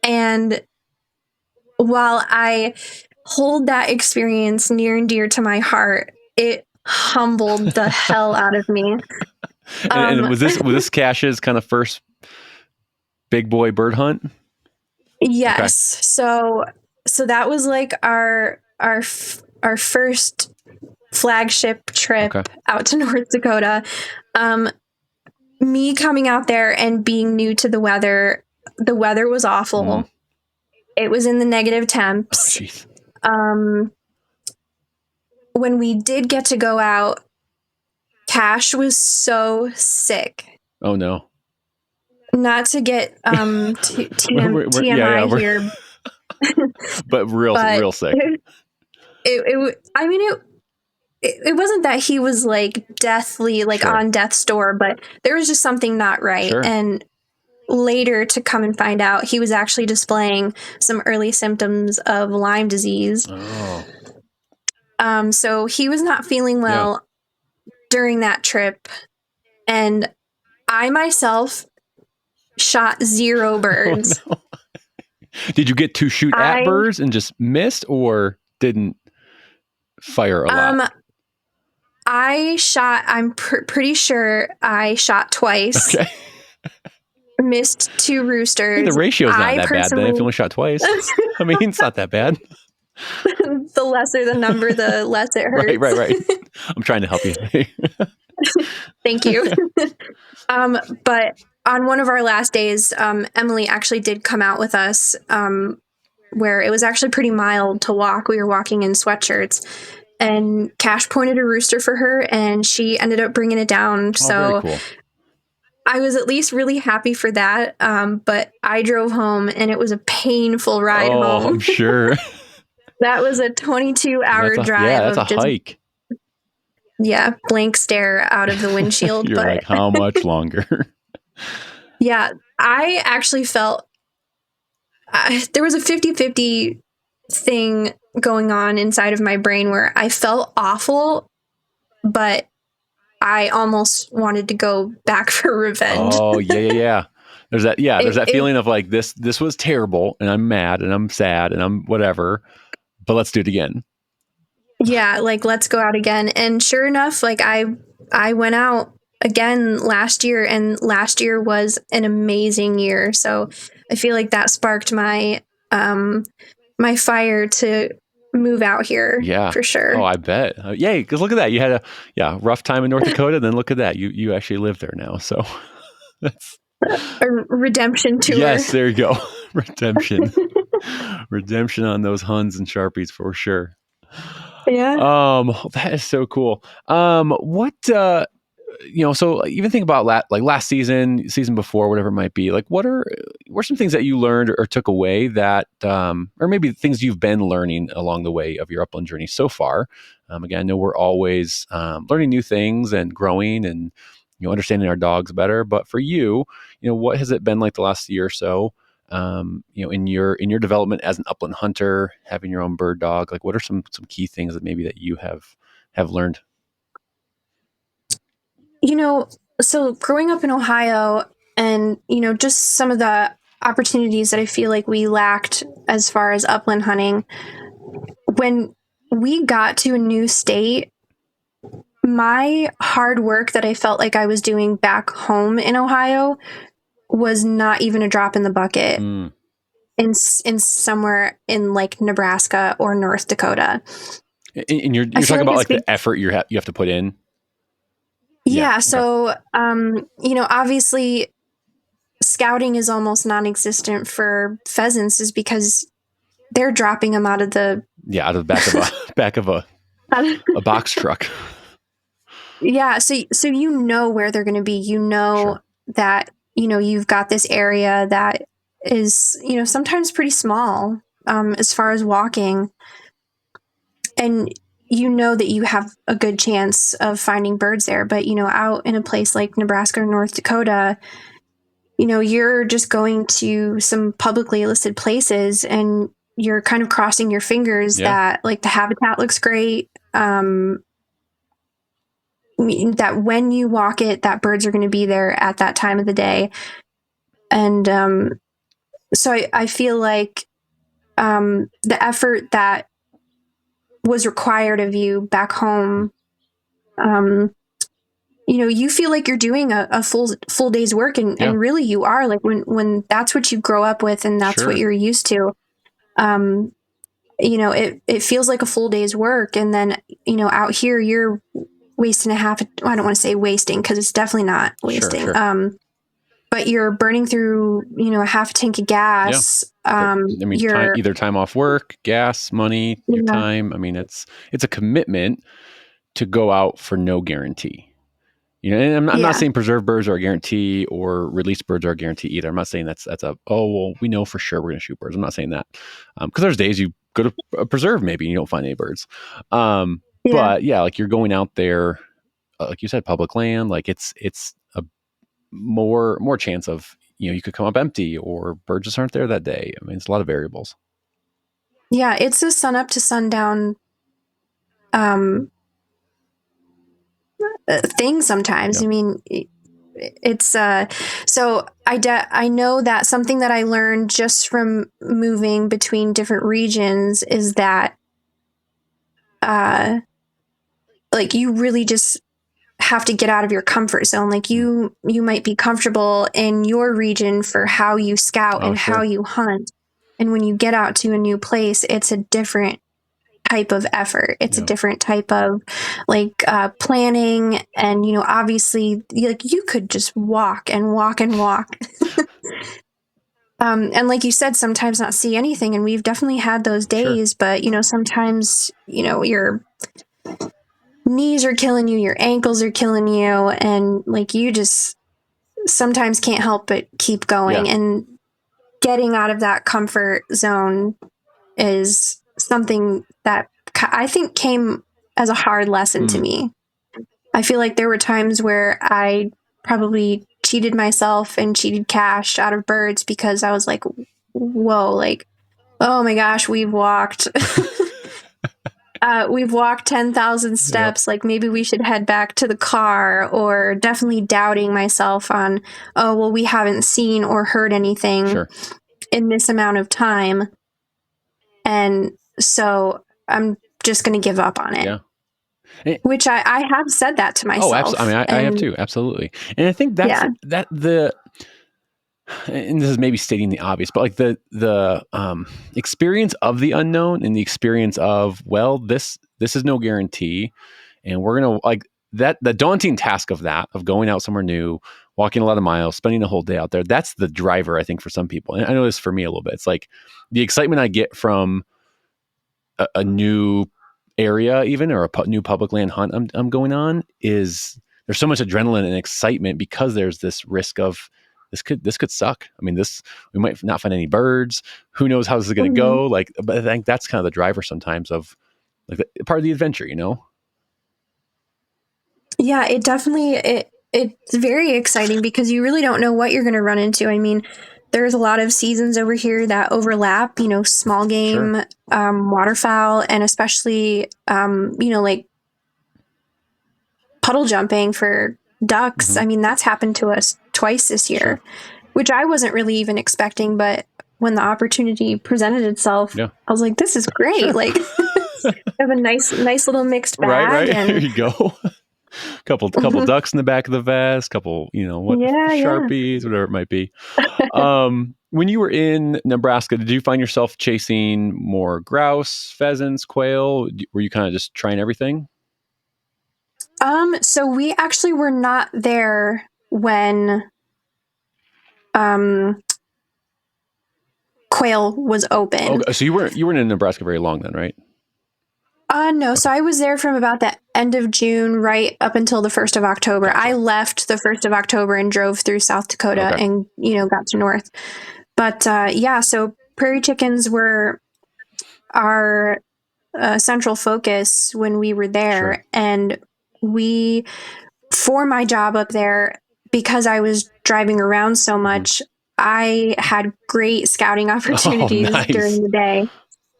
And while I hold that experience near and dear to my heart, it humbled the hell out of me. And was this Cash's kind of first big boy bird hunt? Yes. Okay. So that was like our first flagship trip out to North Dakota. Me coming out there and being new to the weather was awful. It was in the negative temps. Oh, when we did get to go out, Cash was so sick. Oh no. Not to get TMI here. but real sick. It wasn't that he was like deathly, like on death's door, but there was just something not right. Sure. And later to come and find out, he was actually displaying some early symptoms of Lyme disease. Oh. So he was not feeling well during that trip. And I myself shot 0 birds. Oh, no. Did you get to shoot at birds and just missed, or didn't fire a lot? I'm pretty sure I shot twice. Okay. Missed 2 roosters. Hey, the ratio's not that bad then if you only shot twice. I mean, it's not that bad. The lesser the number, the less it hurts. Right. I'm trying to help you. Thank you. But on one of our last days, Emily actually did come out with us, where it was actually pretty mild to walk. We were walking in sweatshirts, and Cash pointed a rooster for her, and she ended up bringing it down. So very cool. I was at least really happy for that. But I drove home, and it was a painful ride home. Oh, I'm sure. That was a 22-hour drive. Yeah, that's a hike. Yeah, blank stare out of the windshield. You're like, how much longer? Yeah, I actually felt there was a 50-50 thing going on inside of my brain where I felt awful, but I almost wanted to go back for revenge. Oh, yeah. There's that. Yeah, there's that feeling of like, this was terrible, and I'm mad, and I'm sad, and I'm whatever, but let's do it again. Yeah, like, let's go out again. And sure enough, like, I went out again last year, and last year was an amazing year. So I feel like that sparked my my fire to move out here. Yeah, for sure. Oh, I bet. Yay, because look at that. You had a rough time in North Dakota, then look at that. You actually live there now. So that's a redemption tour. Yes, there you go. Redemption. Redemption on those Huns and Sharpies for sure. Yeah. That is so cool. What so even think about like last season before, whatever it might be. Like, what are some things that you learned or took away that, or maybe things you've been learning along the way of your upland journey so far? Again, I know we're always learning new things and growing and understanding our dogs better. But for you, what has it been like the last year or so? In your development as an upland hunter, having your own bird dog, like what are some key things that maybe that you have learned? You know, so growing up in Ohio and, just some of the opportunities that I feel like we lacked as far as upland hunting, when we got to a new state, my hard work that I felt like I was doing back home in Ohio was not even a drop in the bucket Mm. in somewhere in like Nebraska or North Dakota. And you're I you're feel talking like about it's like big. the effort you have to put in. Yeah. Yeah. Okay. So, obviously scouting is almost non-existent for pheasants is because they're dropping them out of the Yeah, out of the back of a a box truck. yeah, so where they're going to be. Sure. That you've got this area that is sometimes pretty small as far as walking, and that you have a good chance of finding birds there. But out in a place like Nebraska or North Dakota, you're just going to some publicly listed places and you're kind of crossing your fingers Yeah. that like the habitat looks great. That when you walk it, that birds are going to be there at that time of the day. And so I feel like the effort that was required of you back home, um, you feel like you're doing a full day's work, Yeah. and really you are, like when that's what you grow up with and that's what Sure. you're used to. Um, it feels like a full day's work, and then out here you're wasting a half. I don't want to say wasting because it's definitely not Sure. wasting. Sure. But you're burning through a half a tank of Yeah. gas. I mean, You're either time off work, gas, money, your yeah, time. I mean, it's a commitment to go out for no guarantee. And I'm not yeah, saying preserved birds are a guarantee or released birds are a guarantee either. I'm not saying that's a, oh, well, we know for sure we're going to shoot birds. I'm not saying that. Because there's days you go to a preserve maybe and you don't find any birds. yeah, But yeah, like you're going out there, like you said, public land, like it's a more chance of, you could come up empty or birds just aren't there that day. I mean, it's a lot of variables. yeah. It's a sun up to sundown um, thing sometimes. Yep. I mean, it's so I know that something that I learned just from moving between different regions is that uh, like you really just have to get out of your comfort zone. Like Mm. you might be comfortable in your region for how you scout Oh, and how sure. you hunt, and when you get out to a new place, it's a different type of effort. It's a Yeah. different type of like planning, and obviously like you could just walk and walk and walk. And like you said, sometimes not see anything, and we've definitely had those Sure. days. But sometimes your knees are killing you, your ankles are killing you, and like you just sometimes can't help but keep Yeah. going. And getting out of that comfort zone is something that I think came as a hard lesson to Mm. me. I feel like there were times where I probably cheated myself and cheated cash out of birds because I was like, whoa, like, oh my gosh, we've walked 10,000 Yep. steps. Like maybe we should head back to the car, or definitely doubting myself on, oh, well, we haven't seen or heard anything Sure. in this amount of time. And so I'm just going to give up on it, Yeah. And, which I have said that to oh, absolutely. myself. I mean, I have And too. Absolutely. And I think that's yeah, that and this is maybe stating the obvious, but like the experience of the unknown and the experience of, well, this is no guarantee, and we're gonna like that the daunting task of that of going out somewhere new, walking a lot of miles, spending a whole day out there. That's the driver, I think, for some people. And I know this for me a little bit. It's like the excitement I get from a new area, even, or a new public land hunt I'm going on, is there's so much adrenaline and excitement because there's this risk of this could suck. I mean, we might not find any birds. Who knows how this is going to Mhm. go? Like, but I think that's kind of the driver sometimes of like part of the adventure, you know? Yeah, it definitely it's very exciting because you really don't know what you're going to run into. I mean, there's a lot of seasons over here that overlap, small game, Sure. waterfowl, and especially, like puddle jumping for ducks. Mm-hmm. I mean, that's happened to us twice this year, Sure. which I wasn't really even expecting. But when the opportunity presented itself, Yeah. I was like, this is great. Sure. Like, I have a nice little mixed Right. bag. There And you go. couple ducks in the back of the vest, couple, yeah. Sharpies, whatever it might be. When you were in Nebraska, did you find yourself chasing more grouse, pheasants, quail? Were you kind of just trying everything? So we actually were not there when um quail was open. Okay, so you weren't in Nebraska very long then, right? No, so I was there from about the end of June right up until the 1st of October. Gotcha. I left the 1st of October and drove through South Dakota Okay. and, got to north. But yeah, so prairie chickens were our central focus when we were there. Sure. And for my job up there, because I was driving around so much, I had great scouting opportunities nice. during the day.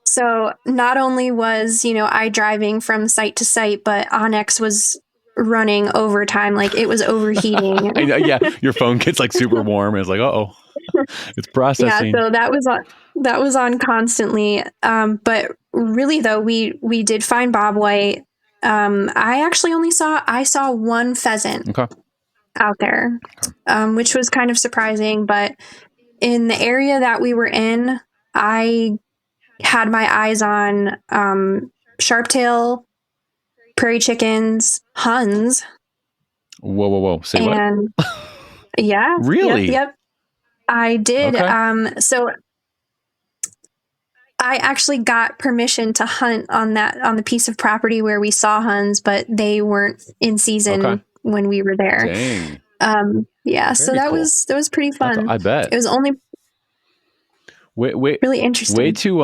So not only was, I driving from site to site, but Onyx was running overtime. Like it was overheating. I know, yeah, your phone gets like super warm and it's like, uh-oh, it's processing. Yeah, so that was on constantly. But really though, we did find bobwhite. I actually I saw one pheasant Okay. out there, which was kind of surprising. But in the area that we were in, I had my eyes on sharptail, prairie chickens, huns. Whoa. Say and what? yeah, Really? Yep. I did. Okay. So I actually got permission to hunt on the piece of property where we saw huns, but they weren't in season when we were there. Dang. Yeah, Very so that cool. was pretty fun. I bet. It was only really interesting. Way to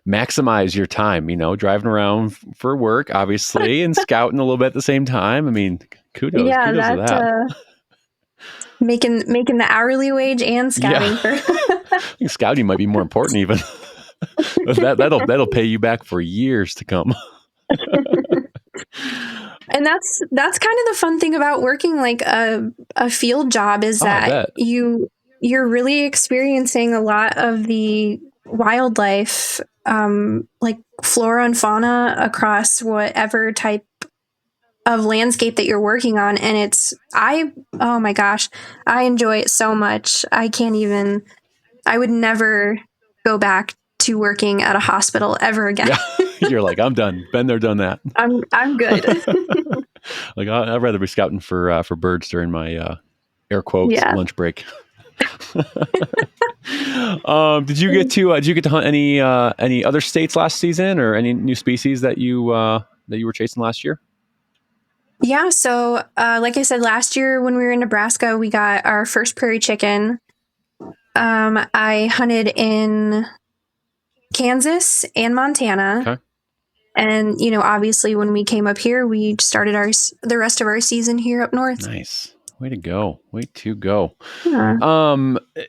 maximize your time, driving around for work, obviously, and scouting a little bit at the same time. I mean, kudos to that. Making the hourly wage and scouting for I think scouting might be more important even. that'll pay you back for years to come. And that's kind of the fun thing about working like a field job is that you're really experiencing a lot of the wildlife, like flora and fauna across whatever type of landscape that you're working on. And oh my gosh, I enjoy it so much. I would never go back to working at a hospital ever again. Yeah. You're like, I'm done. Been there, done that. I'm good. Like I'd rather be scouting for birds during my air quotes lunch break. Did you get to hunt any other states last season, or any new species that you were chasing last year? Yeah, so like I said, last year when we were in Nebraska, we got our first prairie chicken. I hunted in Kansas and Montana. Okay. And, obviously when we came up here, we started the rest of our season here up north. Nice. Way to go. Yeah.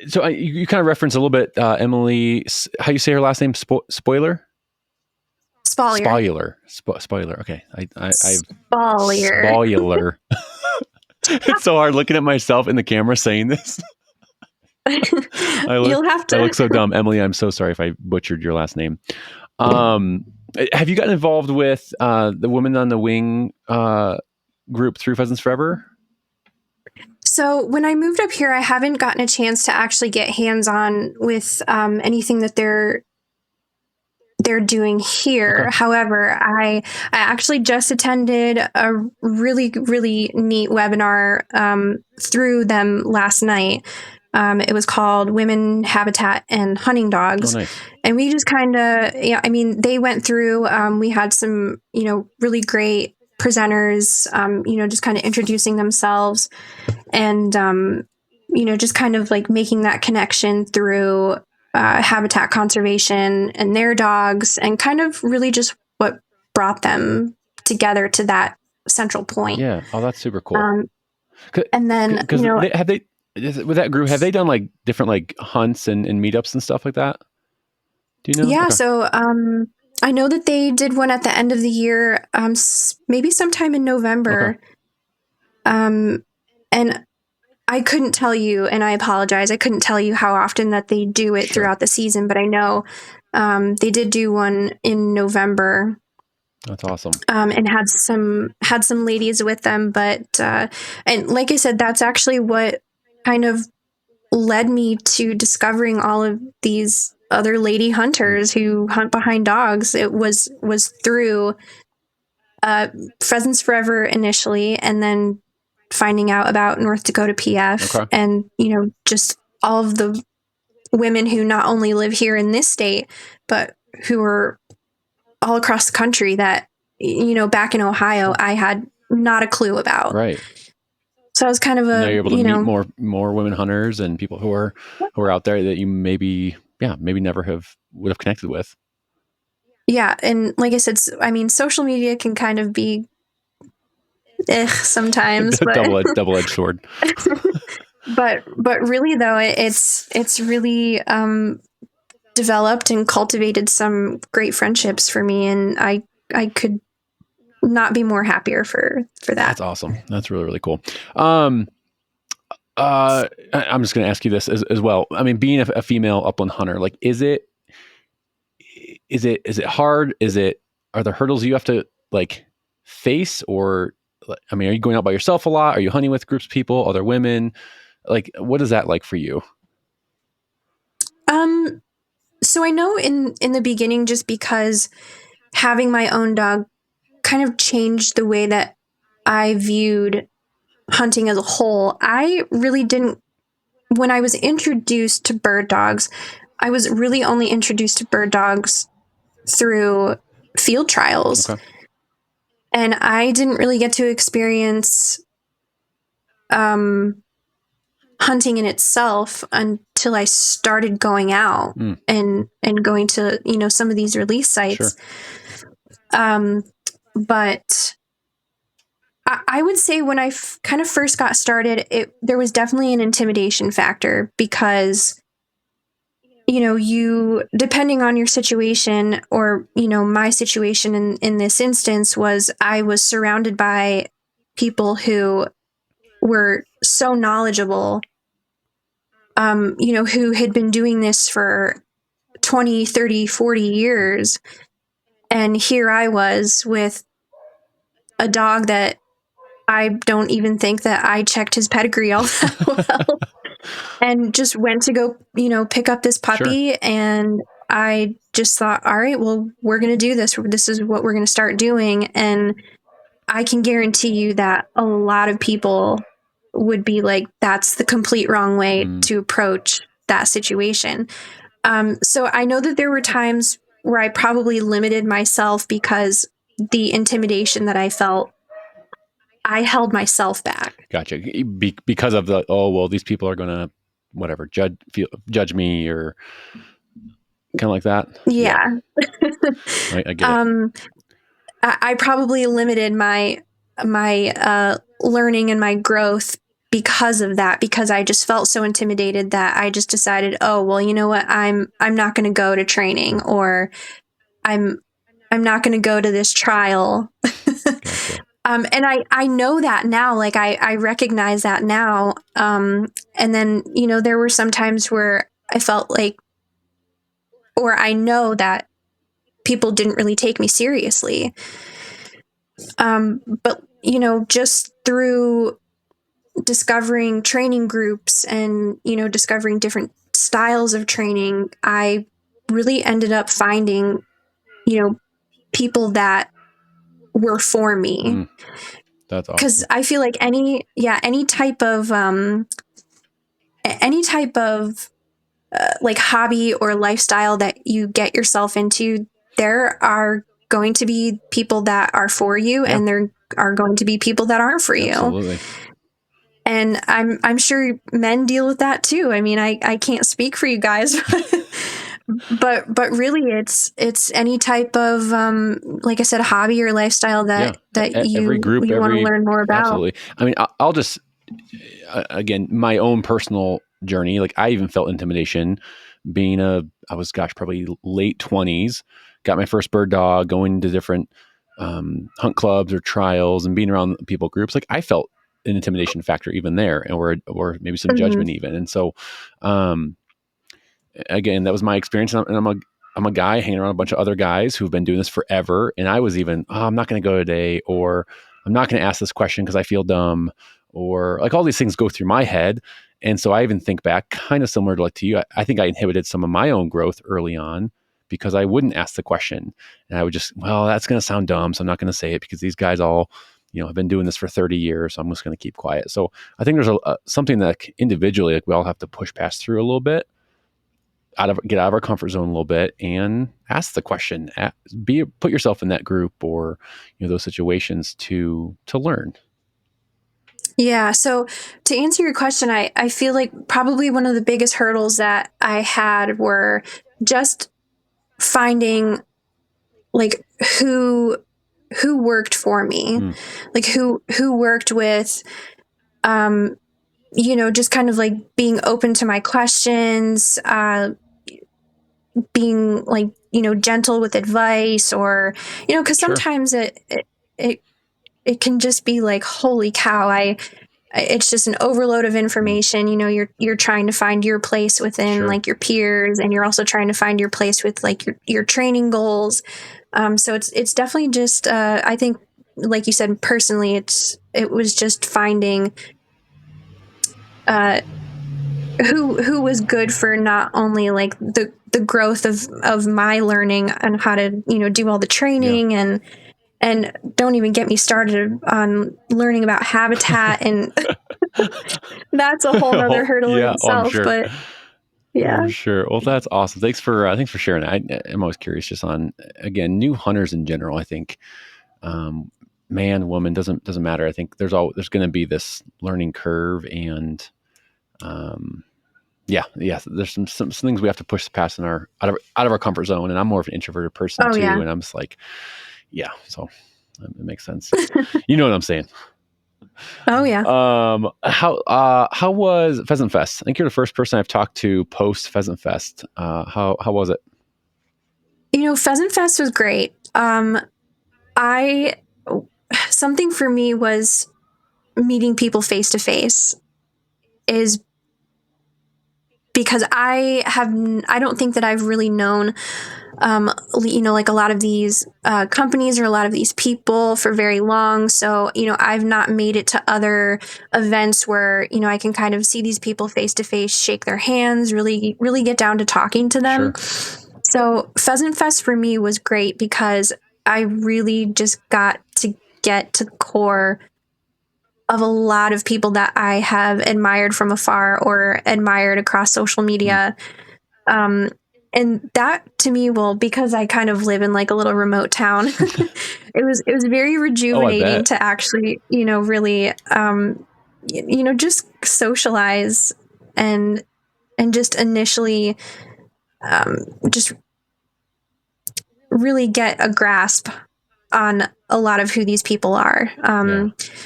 So you kind of referenced a little bit, Emily, how you say her last name? Spoiler? Spallier. Spoiler. Okay. I've Spallier. Spoiler. It's so hard looking at myself in the camera saying this. You'll have to. I look so dumb. Emily, I'm so sorry if I butchered your last name. Have you gotten involved with the Women on the Wing group through Pheasants Forever? So when I moved up here, I haven't gotten a chance to actually get hands-on with anything that they're doing here. Okay. However, I actually just attended a really, really neat webinar through them last night. It was called Women, Habitat, and Hunting Dogs. Oh, nice. And we just kind of, yeah, I mean, they went through, we had some, really great presenters, just kind of introducing themselves and, just kind of like making that connection through habitat conservation and their dogs, and kind of really just what brought them together to that central point. Yeah. Oh, that's super cool. And then, have they, with that group, have they done like different like hunts and meetups and stuff like that? Do you know? Yeah. Okay. So, I know that they did one at the end of the year, maybe sometime in November. Okay. And I couldn't tell you, and I apologize, I couldn't tell you how often that they do it throughout the season, but I know they did do one in November. That's awesome. And had some ladies with them, but and like I said, that's actually what kind of led me to discovering all of these other lady hunters who hunt behind dogs. It was through Pheasants Forever initially, and then finding out about North Dakota PF, and just all of the women who not only live here in this state, but who are all across the country that back in Ohio I had not a clue about. Right. So I was kind of now you're able to meet more women hunters and people who are out there that you maybe never would have connected with. Yeah, and like I said, I mean, social media can kind of be sometimes, but double-edged sword. but really though, it's really developed and cultivated some great friendships for me, and I could not be more happier for that. That's awesome. That's really, really cool. I'm just going to ask you this as well. I mean, being a female upland hunter, like, is it hard? Are there hurdles you have to like face, or, I mean, are you going out by yourself a lot? Are you hunting with groups of people, other women? Like, what is that like for you? So I know in the beginning, just because having my own dog kind of changed the way that I viewed hunting as a whole. I really didn't, when I was introduced to bird dogs, I was really only introduced to bird dogs through field trials. Okay. And I didn't really get to experience hunting in itself until I started going out and going to, some of these release sites. Sure. But I would say when I kind of first got started, there was definitely an intimidation factor, because, you, depending on your situation, or, my situation in this instance was I was surrounded by people who were so knowledgeable, who had been doing this for 20, 30, 40 years. And here I was with a dog that I don't even think that I checked his pedigree all that well, and just went to go, pick up this puppy. Sure. And I just thought, all right, well, we're going to do this. This is what we're going to start doing. And I can guarantee you that a lot of people would be like, that's the complete wrong way to approach that situation. So I know that there were times where I probably limited myself because the intimidation that I felt, I held myself back. Gotcha. Because of these people are going to whatever judge me, or kind of like that. Yeah. I get it. I probably limited my learning and my growth because of that, because I just felt so intimidated that I just decided, oh, well, you know what? I'm not going to go to training, or I'm not going to go to this trial. Gotcha. And I know that now, like I recognize that now. And then, there were some times where I felt like, or I know that people didn't really take me seriously. But, just through discovering training groups and, discovering different styles of training, I really ended up finding, people that were for me. That's awesome. Because I feel like any type of any type of like hobby or lifestyle that you get yourself into, there are going to be people that are for you, Yeah. and there are going to be people that aren't for you. Absolutely. And I'm sure men deal with that too. I mean, I can't speak for you guys, but really it's any type of like I said, hobby or lifestyle that Every group, you want to learn more about. Absolutely. I mean, I'll just again, my own personal journey. Like I even felt intimidation being I was probably late 20s, got my first bird dog, going to different hunt clubs or trials and being around people groups. Like I felt an intimidation factor even there, and or maybe some judgment even. And so, again, that was my experience. And I'm a guy hanging around a bunch of other guys who've been doing this forever. And I was even, I'm not going to go today, or I'm not going to ask this question because I feel dumb, or like all these things go through my head. And so I even think back kind of similar to like to you. I think I inhibited some of my own growth early on because I wouldn't ask the question, and I would just, well, that's going to sound dumb, so I'm not going to say it because these guys all, have been doing this for 30 years. So I'm just going to keep quiet. So I think there's something that individually, like we all have to push past through a little bit, get out of our comfort zone a little bit and ask the question, put yourself in that group or, those situations to learn. Yeah. So to answer your question, I feel like probably one of the biggest hurdles that I had were just finding like who worked for me, like who worked with, just kind of like being open to my questions, being like, gentle with advice, or, because sometimes it can just be like, holy cow, it's just an overload of information. You're trying to find your place within like your peers, and you're also trying to find your place with like your training goals. So it's definitely just, I think, like you said, personally, it was just finding, who was good for not only like the growth of my learning and how to, do all the training, and don't even get me started on learning about habitat, and that's a whole nother hurdle in itself. I'm sure. But yeah, I'm sure. Well, that's awesome. Thanks for sharing that. I'm always curious just on, again, new hunters in general. I think, man, woman, doesn't matter. I think there's going to be this learning curve, and there's some things we have to push past out of our comfort zone. And I'm more of an introverted person too, and I'm just like, so it makes sense. You know what I'm saying? Oh yeah. How was Pheasant Fest? I think you're the first person I've talked to post Pheasant Fest. How was it? Pheasant Fest was great. Something for me was meeting people face to face, is because I don't think that I've really known, like a lot of these companies or a lot of these people for very long. So, I've not made it to other events where, I can kind of see these people face to face, shake their hands, really, really get down to talking to them. Sure. So Pheasant Fest for me was great because I really just got to get to the core of a lot of people that I have admired from afar or admired across social media. And that to me, because I kind of live in like a little remote town, it was very rejuvenating to actually, really, just socialize and just initially, just really get a grasp on a lot of who these people are.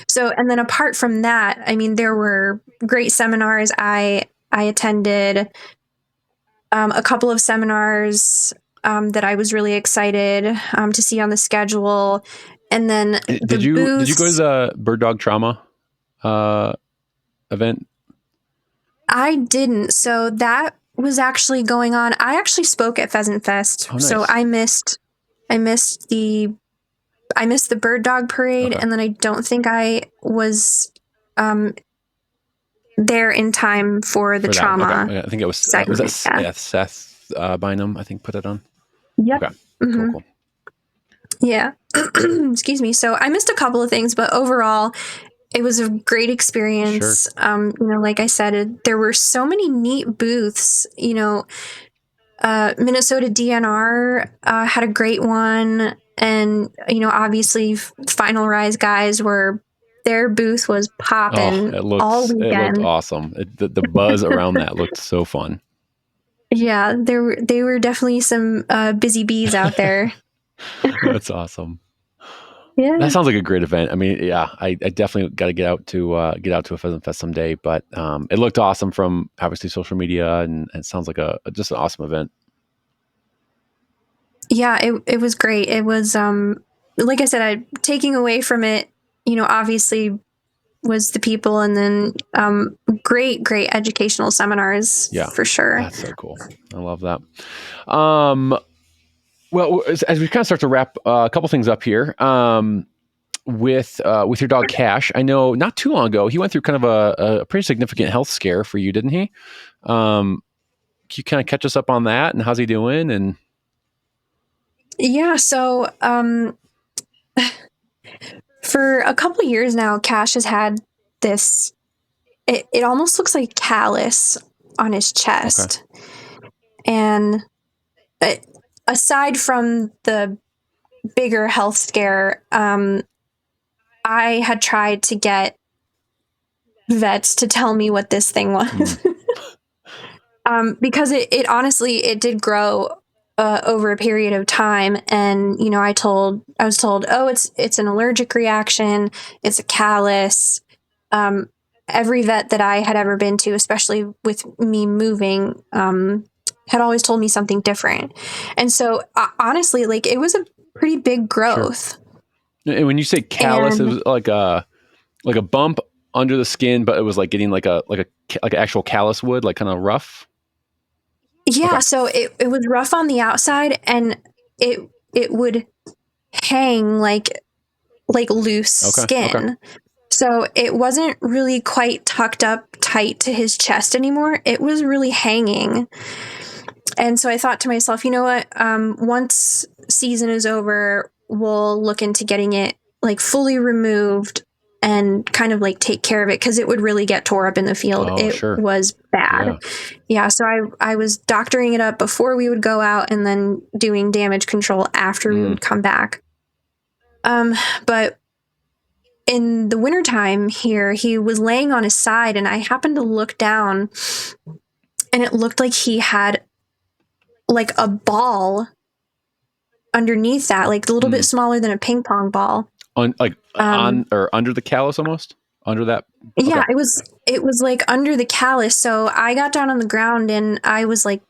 So, and then apart from that, I mean, there were great seminars I attended, a couple of seminars that I was really excited to see on the schedule. And then did you go to the Bird Dog Trauma event? I didn't. So that was actually going on. I actually spoke at Pheasant Fest. Oh, nice. So I missed the bird dog parade. Okay. And then I don't think I was there in time for the trauma. Okay. I think it was that Seth Bynum, I think, put it on. Yep. Okay. Mm-hmm. Cool. Yeah. Excuse me. So I missed a couple of things, but overall it was a great Sure. experience. Like I said, there were so many neat booths. Minnesota DNR had a great one, and obviously, Final Rise guys their booth was Oh, popping it all looked weekend. awesome. The buzz around that looked so fun. Yeah, they were definitely some busy bees out there. That's awesome. That Yeah. sounds like a great event. I mean, yeah, I definitely got to get out to a Pheasant Fest someday. But it looked awesome from obviously social media, and it sounds like just an awesome event. Yeah, it was great. It was like I said, taking away from it, obviously was the people, and then great educational seminars, Yeah, for sure. that's so cool. I love that. Well, as we kind of start to wrap a couple things up here, with your dog Cash, I know not too long ago he went through kind of a pretty significant health scare for you, didn't he? Can you kind of catch us up on that, and how's he doing? And Yeah, so for a couple of years now, Cash has had this. It almost looks like callus on his chest, and uh, aside from the bigger health scare, I had tried to get vets to tell me what this thing was. Because it honestly, it did grow over a period of time. And, I was told, oh, it's an allergic reaction. It's a callus. Every vet that I had ever been to, especially with me moving, had always told me something different. And so honestly, like, it was a pretty big growth. Sure. And when you say callus, And it was like a bump under the skin, but it was like getting like an actual callus would, like kind of rough. yeah, Okay. so it was rough on the outside, and it would hang like loose skin. Okay. So it wasn't really quite tucked up tight to his chest anymore. It was really hanging. And so I thought to myself, you know what? Once season is over, we'll look into getting it like fully removed and kind of like take care of it, because it would really get tore up in the field. Oh, It sure. was bad. Yeah. So I was doctoring it up before we would go out, and then doing damage control after we would come back. But in the wintertime here, he was laying on his side, and I happened to look down, and it looked like he had like a ball underneath that, like a little bit smaller than a ping pong ball. On or under the callus, almost under that. Yeah, Okay. it was like under the callus. So I got down on the ground, and I was like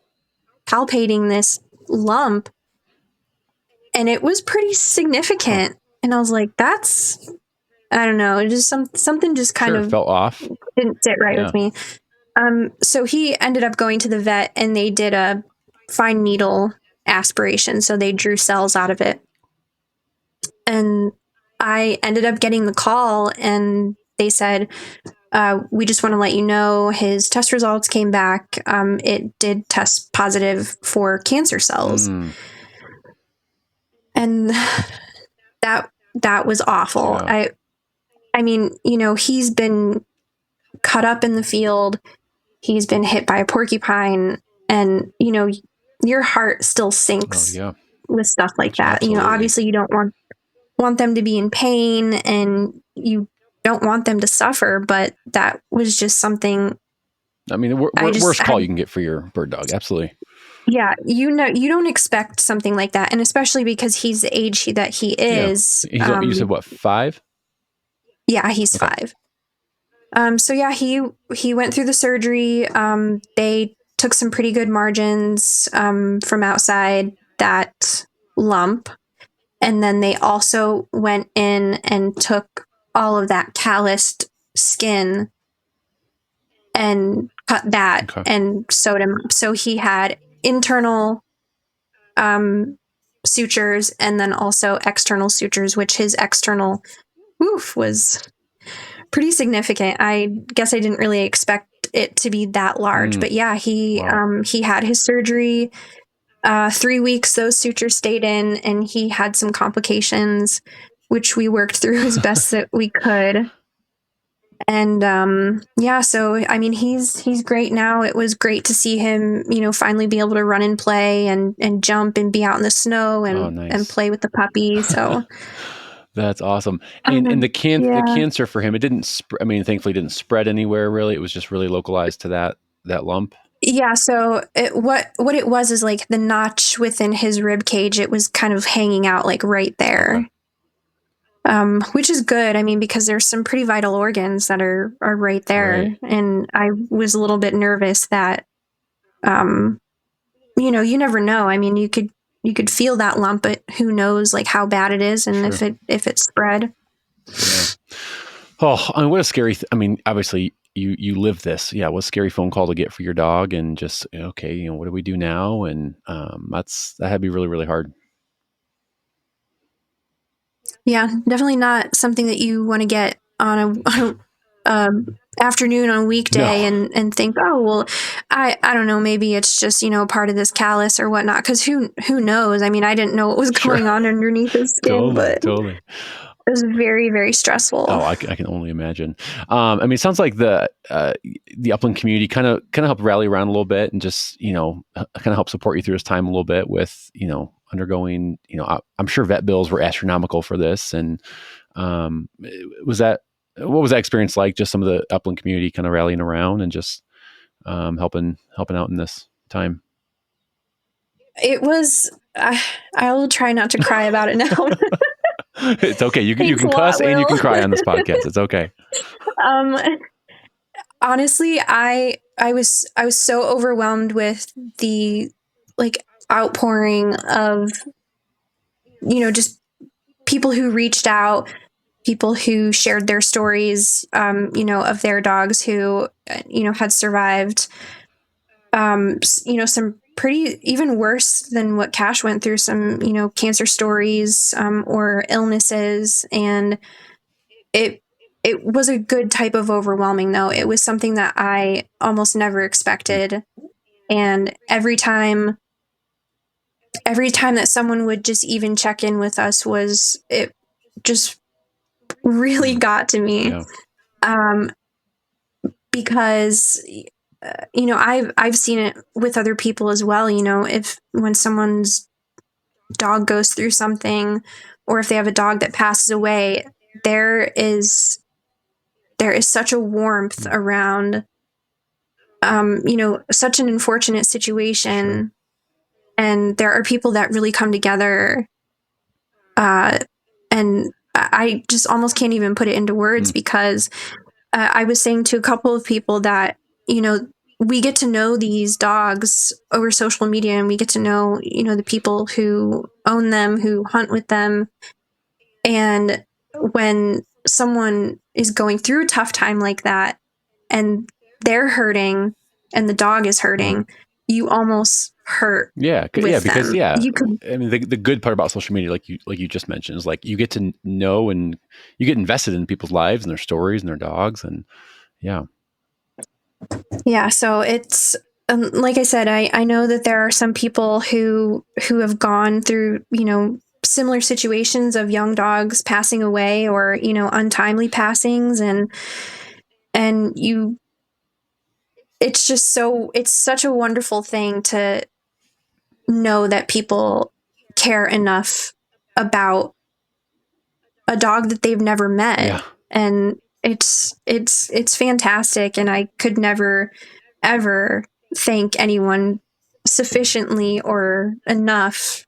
palpating this lump, and it was pretty significant. And I was like, that's, I don't know, just something just kind of fell off. Didn't sit right with me. So he ended up going to the vet, and they did a fine needle aspiration. So they drew cells out of it. And I ended up getting the call, and they said, we just want to let you know his test results came back. It did test positive for cancer cells. And that was awful. Yeah. I mean, he's been cut up in the field. He's been hit by a porcupine, and, your heart still sinks with stuff like that. Absolutely. Obviously you don't want them to be in pain, and you don't want them to suffer, but that was just something. I mean, worst call you can get for your bird dog. Absolutely. Yeah. You don't expect something like that. And especially because he's the age that he is. Yeah. You said what, 5? Yeah, he's 5. So yeah, he went through the surgery. They took some pretty good margins from outside that lump. And then they also went in and took all of that calloused skin and cut that and sewed him up. So he had internal sutures, and then also external sutures, which his external was pretty significant. I guess I didn't really expect it to be that large, but yeah, he had his surgery. 3 weeks those sutures stayed in, and he had some complications, which we worked through as best that we could. And yeah, so I mean, he's great now. It was great to see him, finally be able to run and play and jump and be out in the snow Oh, and nice. play with the puppy. So That's awesome. And the yeah. cancer for him, it didn't. I mean, thankfully, it didn't spread anywhere. Really, it was just really localized to that lump. Yeah, so what it was is like the notch within his rib cage. It was kind of hanging out like right Okay. there, which is good. I mean, because there's some pretty vital organs that are right Right. there, and I was a little bit nervous that, um, you never know. I mean, you could feel that lump, but who knows like how bad it is and Sure. if it spread. Yeah. Oh, I mean, what a scary. I mean, obviously, you live this. Yeah. What a scary phone call to get for your dog, and just okay, what do we do now? And that had to be really really hard. Yeah, definitely not something that you want to get on afternoon on a No. weekday and think, oh well, I don't know, maybe it's just part of this callus or whatnot. Because who knows? I mean, I didn't know what was Sure. going on underneath his skin, Totally. but Totally. it was very very stressful. Oh, I can only imagine. I mean, it sounds like the Upland community kind of helped rally around a little bit and just kind of help support you through this time a little bit with undergoing. I'm sure vet bills were astronomical for this, and um, was that what was that experience like? Just some of the Upland community kind of rallying around and just helping out in this time. It was. I will try not to cry about it now. It's okay. You Thanks a can lot, cuss and you Will. can cry on this podcast. It's okay. um, Honestly, I was so overwhelmed with the like outpouring of just people who reached out, people who shared their stories, of their dogs who had survived, some pretty even worse than what Cash went through, some cancer stories, or illnesses. And it it was a good type of overwhelming, though. It was something that I almost never expected. And every time that someone would just even check in with us, was it just really got to me. Yeah. um because I've seen it with other people as well. If when someone's dog goes through something, or if they have a dog that passes away, there is such a warmth around, such an unfortunate Sure. situation. And there are people that really come together, uh, and I just almost can't even put it into words, Mm. because I was saying to a couple of people that, we get to know these dogs over social media, and we get to know, the people who own them, who hunt with them. And when someone is going through a tough time like that, and they're hurting and the dog is Mhm. hurting, you almost hurt Yeah, yeah, with because them. yeah, You could, I mean the good part about social media, like you just mentioned, is like you get to know and you get invested in people's lives and their stories and their dogs, and yeah, yeah. So it's, like I said, I know that there are some people who have gone through, similar situations of young dogs passing away, or untimely passings. And it's such a wonderful thing to know that people care enough about a dog that they've never met. yeah, And it's fantastic, and I could never ever thank anyone sufficiently or enough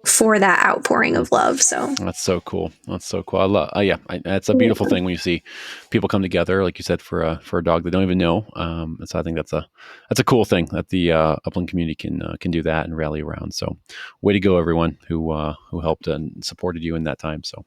for that outpouring of love. So that's so cool. That's so cool. I love. Yeah, that's a beautiful yeah. thing when you see people come together, like you said, for a dog they don't even know. And so I think that's a cool thing that the Upland community can do that and rally around. So, way to go, everyone who helped and supported you in that time. So.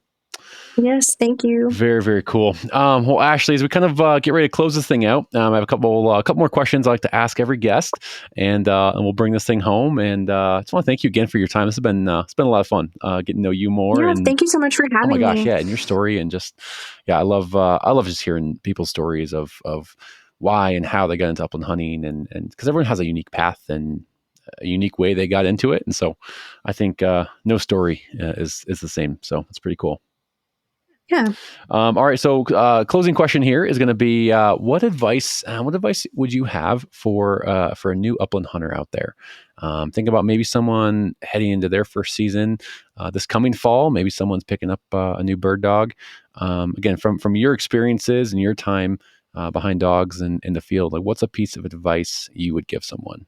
Yes, thank you. Very, very cool. Well, Ashley, as we kind of get ready to close this thing out, I have a couple more questions I like to ask every guest, and we'll bring this thing home. And I just want to thank you again for your time. This has been it's been a lot of fun getting to know you more. Yeah, And thank you so much for oh my having gosh, me. yeah, and your story, and just yeah, I love just hearing people's stories of why and how they got into upland hunting, and because everyone has a unique path and a unique way they got into it, and so I think no story is the same. So it's pretty cool. Yeah. All right. So, closing question here is going to be, what advice would you have for a new upland hunter out there? Think about maybe someone heading into their first season this coming fall. Maybe someone's picking up a new bird dog. Again, from your experiences and your time behind dogs and in the field, like what's a piece of advice you would give someone?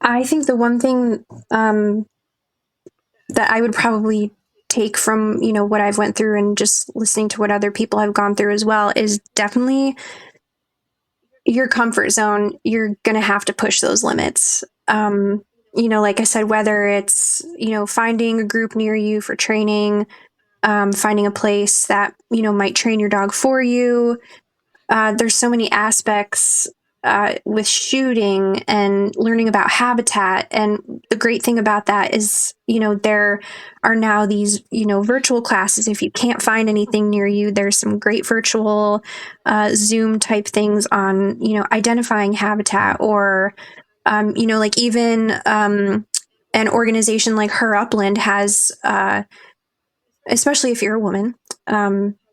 I think the one thing that I would probably take from, what I've went through and just listening to what other people have gone through as well is definitely your comfort zone. You're going to have to push those limits. Like I said, whether it's, finding a group near you for training, finding a place that, might train your dog for you. There's so many aspects with shooting and learning about habitat. And the great thing about that is, there are now these, virtual classes. If you can't find anything near you, there's some great virtual Zoom type things on, identifying habitat or, like even an organization like Her Upland has, especially if you're a woman,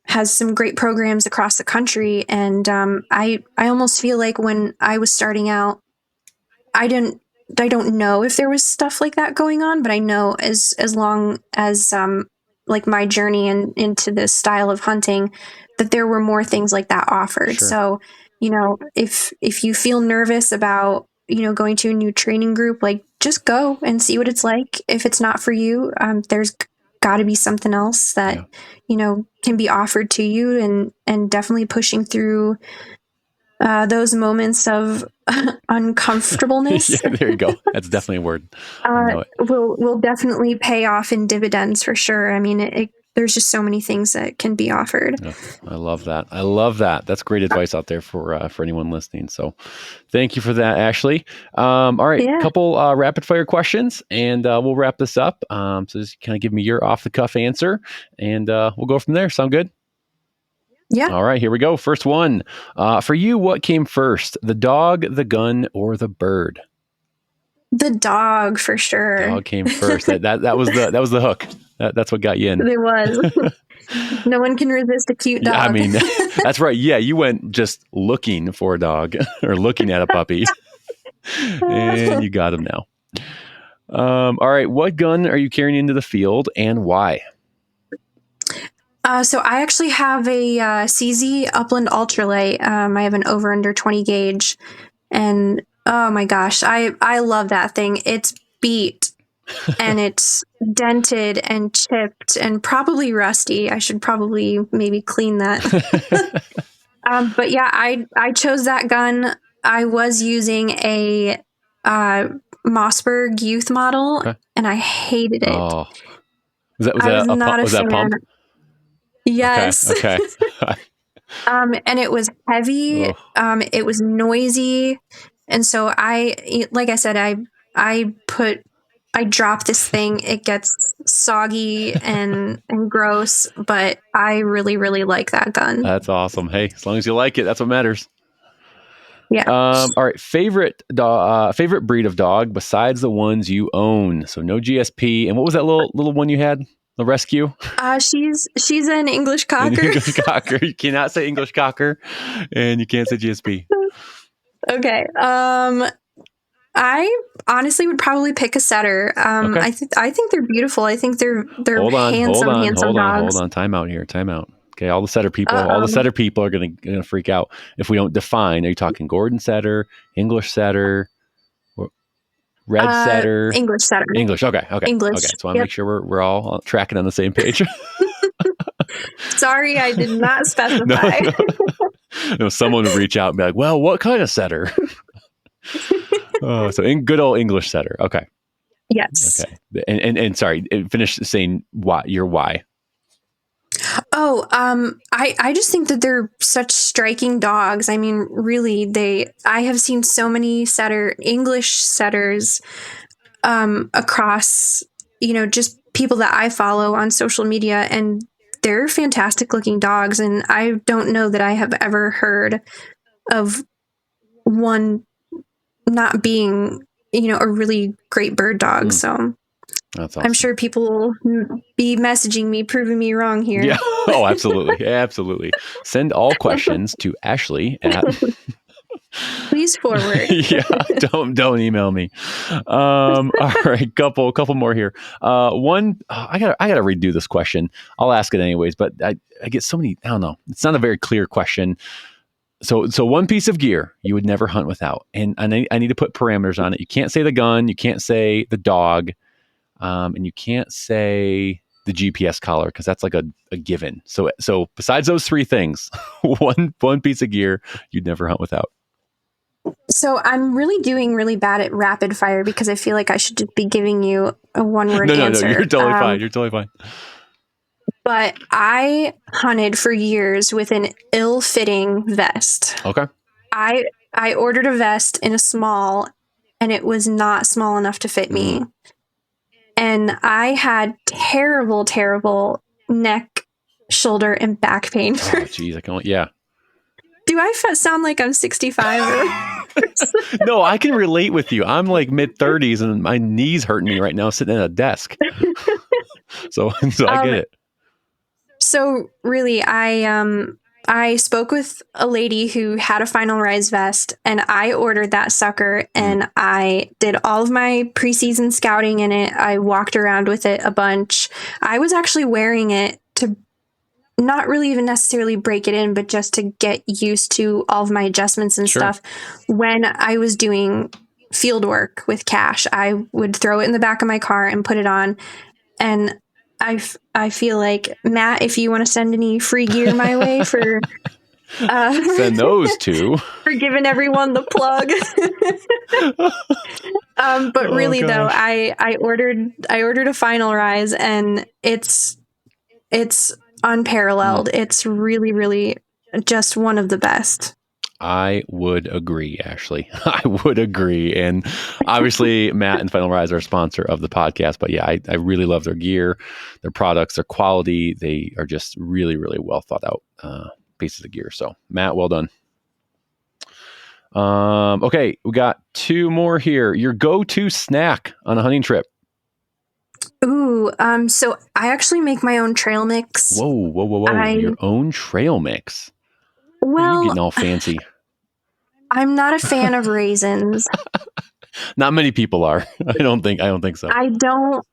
has some great programs across the country. And I almost feel like when I was starting out, I don't know if there was stuff like that going on, but I know as long as like my journey into this style of hunting, that there were more things like that offered. Sure. So, if you feel nervous about, going to a new training group, like just go and see what it's like. If it's not for you, there's got to be something else that, can be offered to you, and definitely pushing through those moments of uncomfortableness. Yeah, there you go. That's definitely a word. I know it. Will definitely pay off in dividends for sure. I mean, there's just so many things that can be offered. Yeah, I love that. I love that. That's great advice out there for anyone listening. So, thank you for that, Ashley. All right, Yeah. couple rapid fire questions, and we'll wrap this up. So, just kind of give me your off the cuff answer, and we'll go from there. Sound good? Yeah. All right, here we go. First one. For you, what came first, the dog, the gun, or the bird? The dog for sure. Dog came first. That was the hook. That's what got you in. It was. No one can resist a cute dog. Yeah, I mean, that's right. Yeah, you went just looking for a dog or looking at a puppy, and you got him now. All right, what gun are you carrying into the field, and why? So I actually have a CZ Upland Ultralight. I have an over under 20 gauge, and oh my gosh, I love that thing. It's beat and it's dented and chipped and probably rusty. I should probably maybe clean that. But yeah, I chose that gun. I was using a Mossberg Youth model, Okay. and I hated it. Oh, was that pump? Yes. Okay. And it was heavy. Oh. It was noisy, and so like I said, I drop this thing. It gets soggy and gross, but I really, really like that gun. That's awesome. Hey, as long as you like it, that's what matters. Yeah. All right. Favorite breed of dog besides the ones you own. So no GSP. And what was that little one you had? The rescue? She's an English Cocker. An English Cocker. You cannot say English Cocker, and you can't say GSP. Okay. I honestly would probably pick a setter. Okay. I think they're beautiful. I think they're handsome dogs. Hold on. Time out here. Time out. Okay, all the setter people are gonna freak out if we don't define. Are you talking Gordon setter, English setter, red setter? English setter. English. Okay. English. Okay. So I want to make sure we're all tracking on the same page. Sorry, I did not specify. No, someone would reach out and be like, "Well, what kind of setter?" So in good old English setter. Okay. Yes. Okay. And sorry, finish saying your why. Oh, I just think that they're such striking dogs. I mean, really, I have seen so many English setters, across, just people that I follow on social media, and they're fantastic looking dogs. And I don't know that I have ever heard of one not being, a really great bird dog. So That's awesome. I'm sure people will be messaging me, proving me wrong here. Yeah. Oh, absolutely. Absolutely. Send all questions to Ashley at Please forward. yeah, don't email me. All right, couple more here. I gotta redo this question. I'll ask it anyways, but I get so many. I don't know. It's not a very clear question. So one piece of gear you would never hunt without, and I need to put parameters on it. You can't say the gun, you can't say the dog, and you can't say the GPS collar because that's like a given. So besides those three things, one piece of gear you'd never hunt without. So I'm really doing really bad at rapid fire because I feel like I should just be giving you a one-word answer. No, you're totally fine. You're totally fine. But I hunted for years with an ill-fitting vest. Okay. I ordered a vest in a small, and it was not small enough to fit me. And I had terrible neck, shoulder, and back pain. Oh, geez, I can only, yeah. Do I sound like I'm 65? No, I can relate with you. I'm like mid-30s and my knees hurting me right now sitting at a desk. so I get it. So really, I spoke with a lady who had a final rise vest, and I ordered that sucker, and I did all of my preseason scouting in it. I walked around with it a bunch. I was actually wearing it to not really even necessarily break it in, but just to get used to all of my adjustments and stuff. When I was doing field work with Cash, I would throw it in the back of my car and put it on. And I feel like, Matt, if you want to send any free gear my way for send those to for giving everyone the plug. But really though, I ordered a final rise, and it's unparalleled. It's really just one of the best. I would agree, Ashley. I would agree. And obviously, Matt and Final Rise are a sponsor of the podcast. But yeah, I really love their gear, their products, their quality. They are just really well thought out pieces of gear. So, Matt, well done. Okay, we got two more here. Your go-to snack on a hunting trip. Ooh, so I actually make my own trail mix. Whoa. Your own trail mix. Well, you're getting all fancy. I'm not a fan of raisins. Not many people are. I don't think so. I don't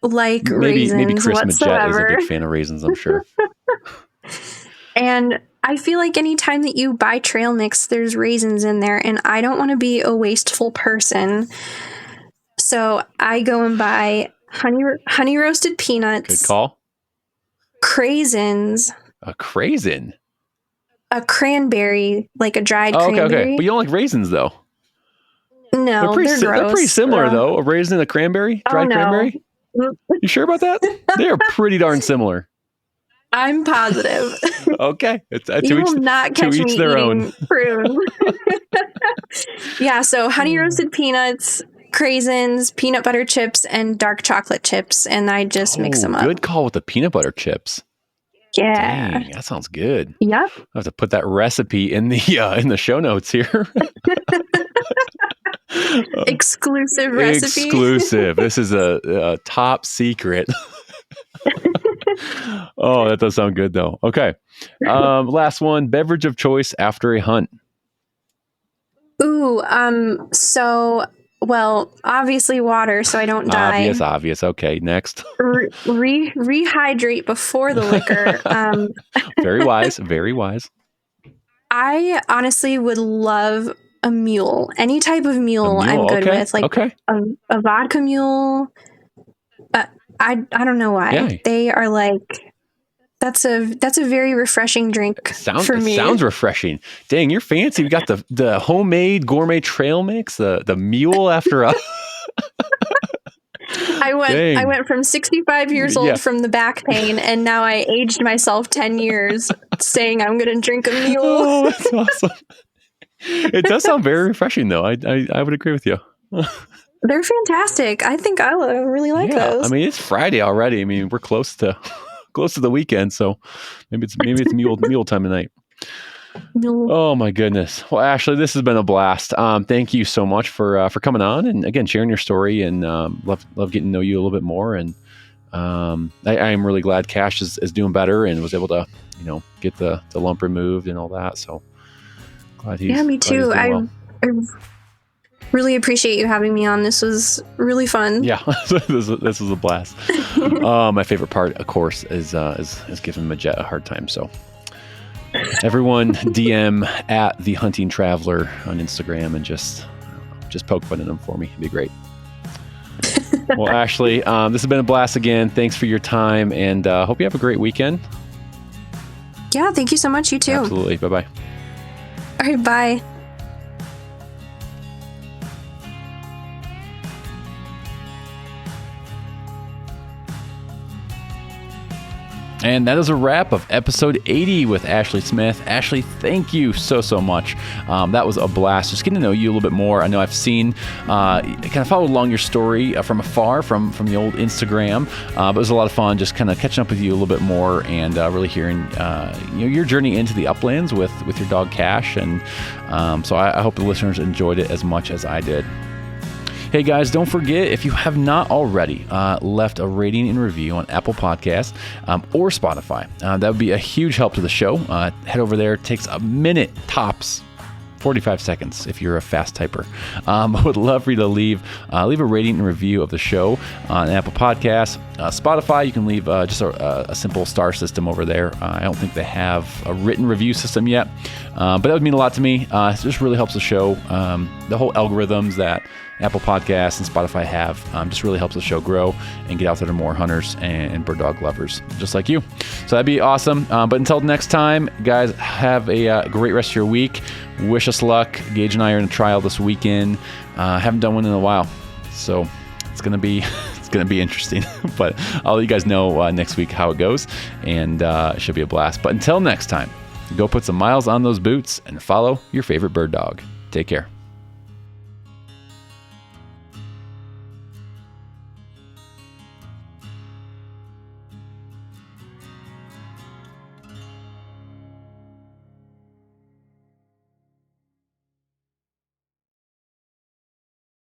like raisins maybe Chris whatsoever. Majette is a big fan of raisins, I'm sure. And I feel like anytime that you buy trail mix, there's raisins in there, and I don't want to be a wasteful person. So I go and buy honey roasted peanuts. Good call. Craisins. A craisin? A cranberry, like a dried cranberry. Okay. But you don't like raisins, though. No, they're gross. They're pretty similar, though. A raisin and a cranberry? Dried cranberry? You sure about that? They are pretty darn similar. I'm positive. Okay. You will not catch me eating prune. Yeah, so honey roasted peanuts, craisins, peanut butter chips, and dark chocolate chips, and I just mix them up. Good call with the peanut butter chips. Yeah. Dang, that sounds good. Yep. I have to put that recipe in the show notes here. Exclusive recipe. Exclusive. This is a top secret. Oh, that does sound good though. Okay. Last one, beverage of choice after a hunt. Ooh, well, obviously water, so I don't die. Obvious. Okay, next. Rehydrate before the liquor. Very wise. I honestly would love a mule. Any type of mule I'm good with. Like a vodka mule. I don't know why. Yeah. They are like, that's a very refreshing drink for me. Sounds refreshing. Dang, you're fancy. We got the homemade gourmet trail mix, the mule after a I went from 65 years old from the back pain, and now I aged myself 10 years saying I'm going to drink a mule. Oh, that's awesome. It does sound very refreshing, though. I would agree with you. They're fantastic. I think I really like those. I mean, it's Friday already. I mean, we're close to the weekend, so maybe it's mule time tonight. No. Oh my goodness. Well, Ashley, this has been a blast. Thank you so much for coming on and again sharing your story, and love getting to know you a little bit more. And I am really glad Cash is doing better and was able to get the lump removed and all that. So glad he's me too. Glad he's doing well. I really appreciate you having me on. This was really fun. Yeah, this was a blast. My favorite part, of course, is giving Jet a hard time. So everyone DM at the Hunting Traveler on Instagram and just poke fun at them for me. It'd be great. Well, Ashley, this has been a blast again. Thanks for your time, and hope you have a great weekend. Yeah, thank you so much. You too. Absolutely. Bye-bye. All right, bye. And that is a wrap of episode 80 with Ashley Smith. Ashley, thank you so much. That was a blast. Just getting to know you a little bit more. I know I've seen, kind of followed along your story from afar from the old Instagram. But it was a lot of fun just kind of catching up with you a little bit more and really hearing your journey into the uplands with your dog Cash. And so I hope the listeners enjoyed it as much as I did. Hey guys, don't forget, if you have not already left a rating and review on Apple Podcasts or Spotify, that would be a huge help to the show. Head over there. It takes a minute tops, 45 seconds if you're a fast typer. I would love for you to leave a rating and review of the show on Apple Podcasts. Spotify, you can leave just a simple star system over there. I don't think they have a written review system yet, but that would mean a lot to me. It just really helps the show. The whole algorithms that Apple Podcasts and Spotify have just really helps the show grow and get out there to more hunters and bird dog lovers just like you. So that'd be awesome. But until next time, guys, have a great rest of your week. Wish us luck. Gage and I are in a trial this weekend. Haven't done one in a while, so it's gonna be interesting. But I'll let you guys know next week how it goes, and it should be a blast. But until next time, go put some miles on those boots and follow your favorite bird dog. Take care.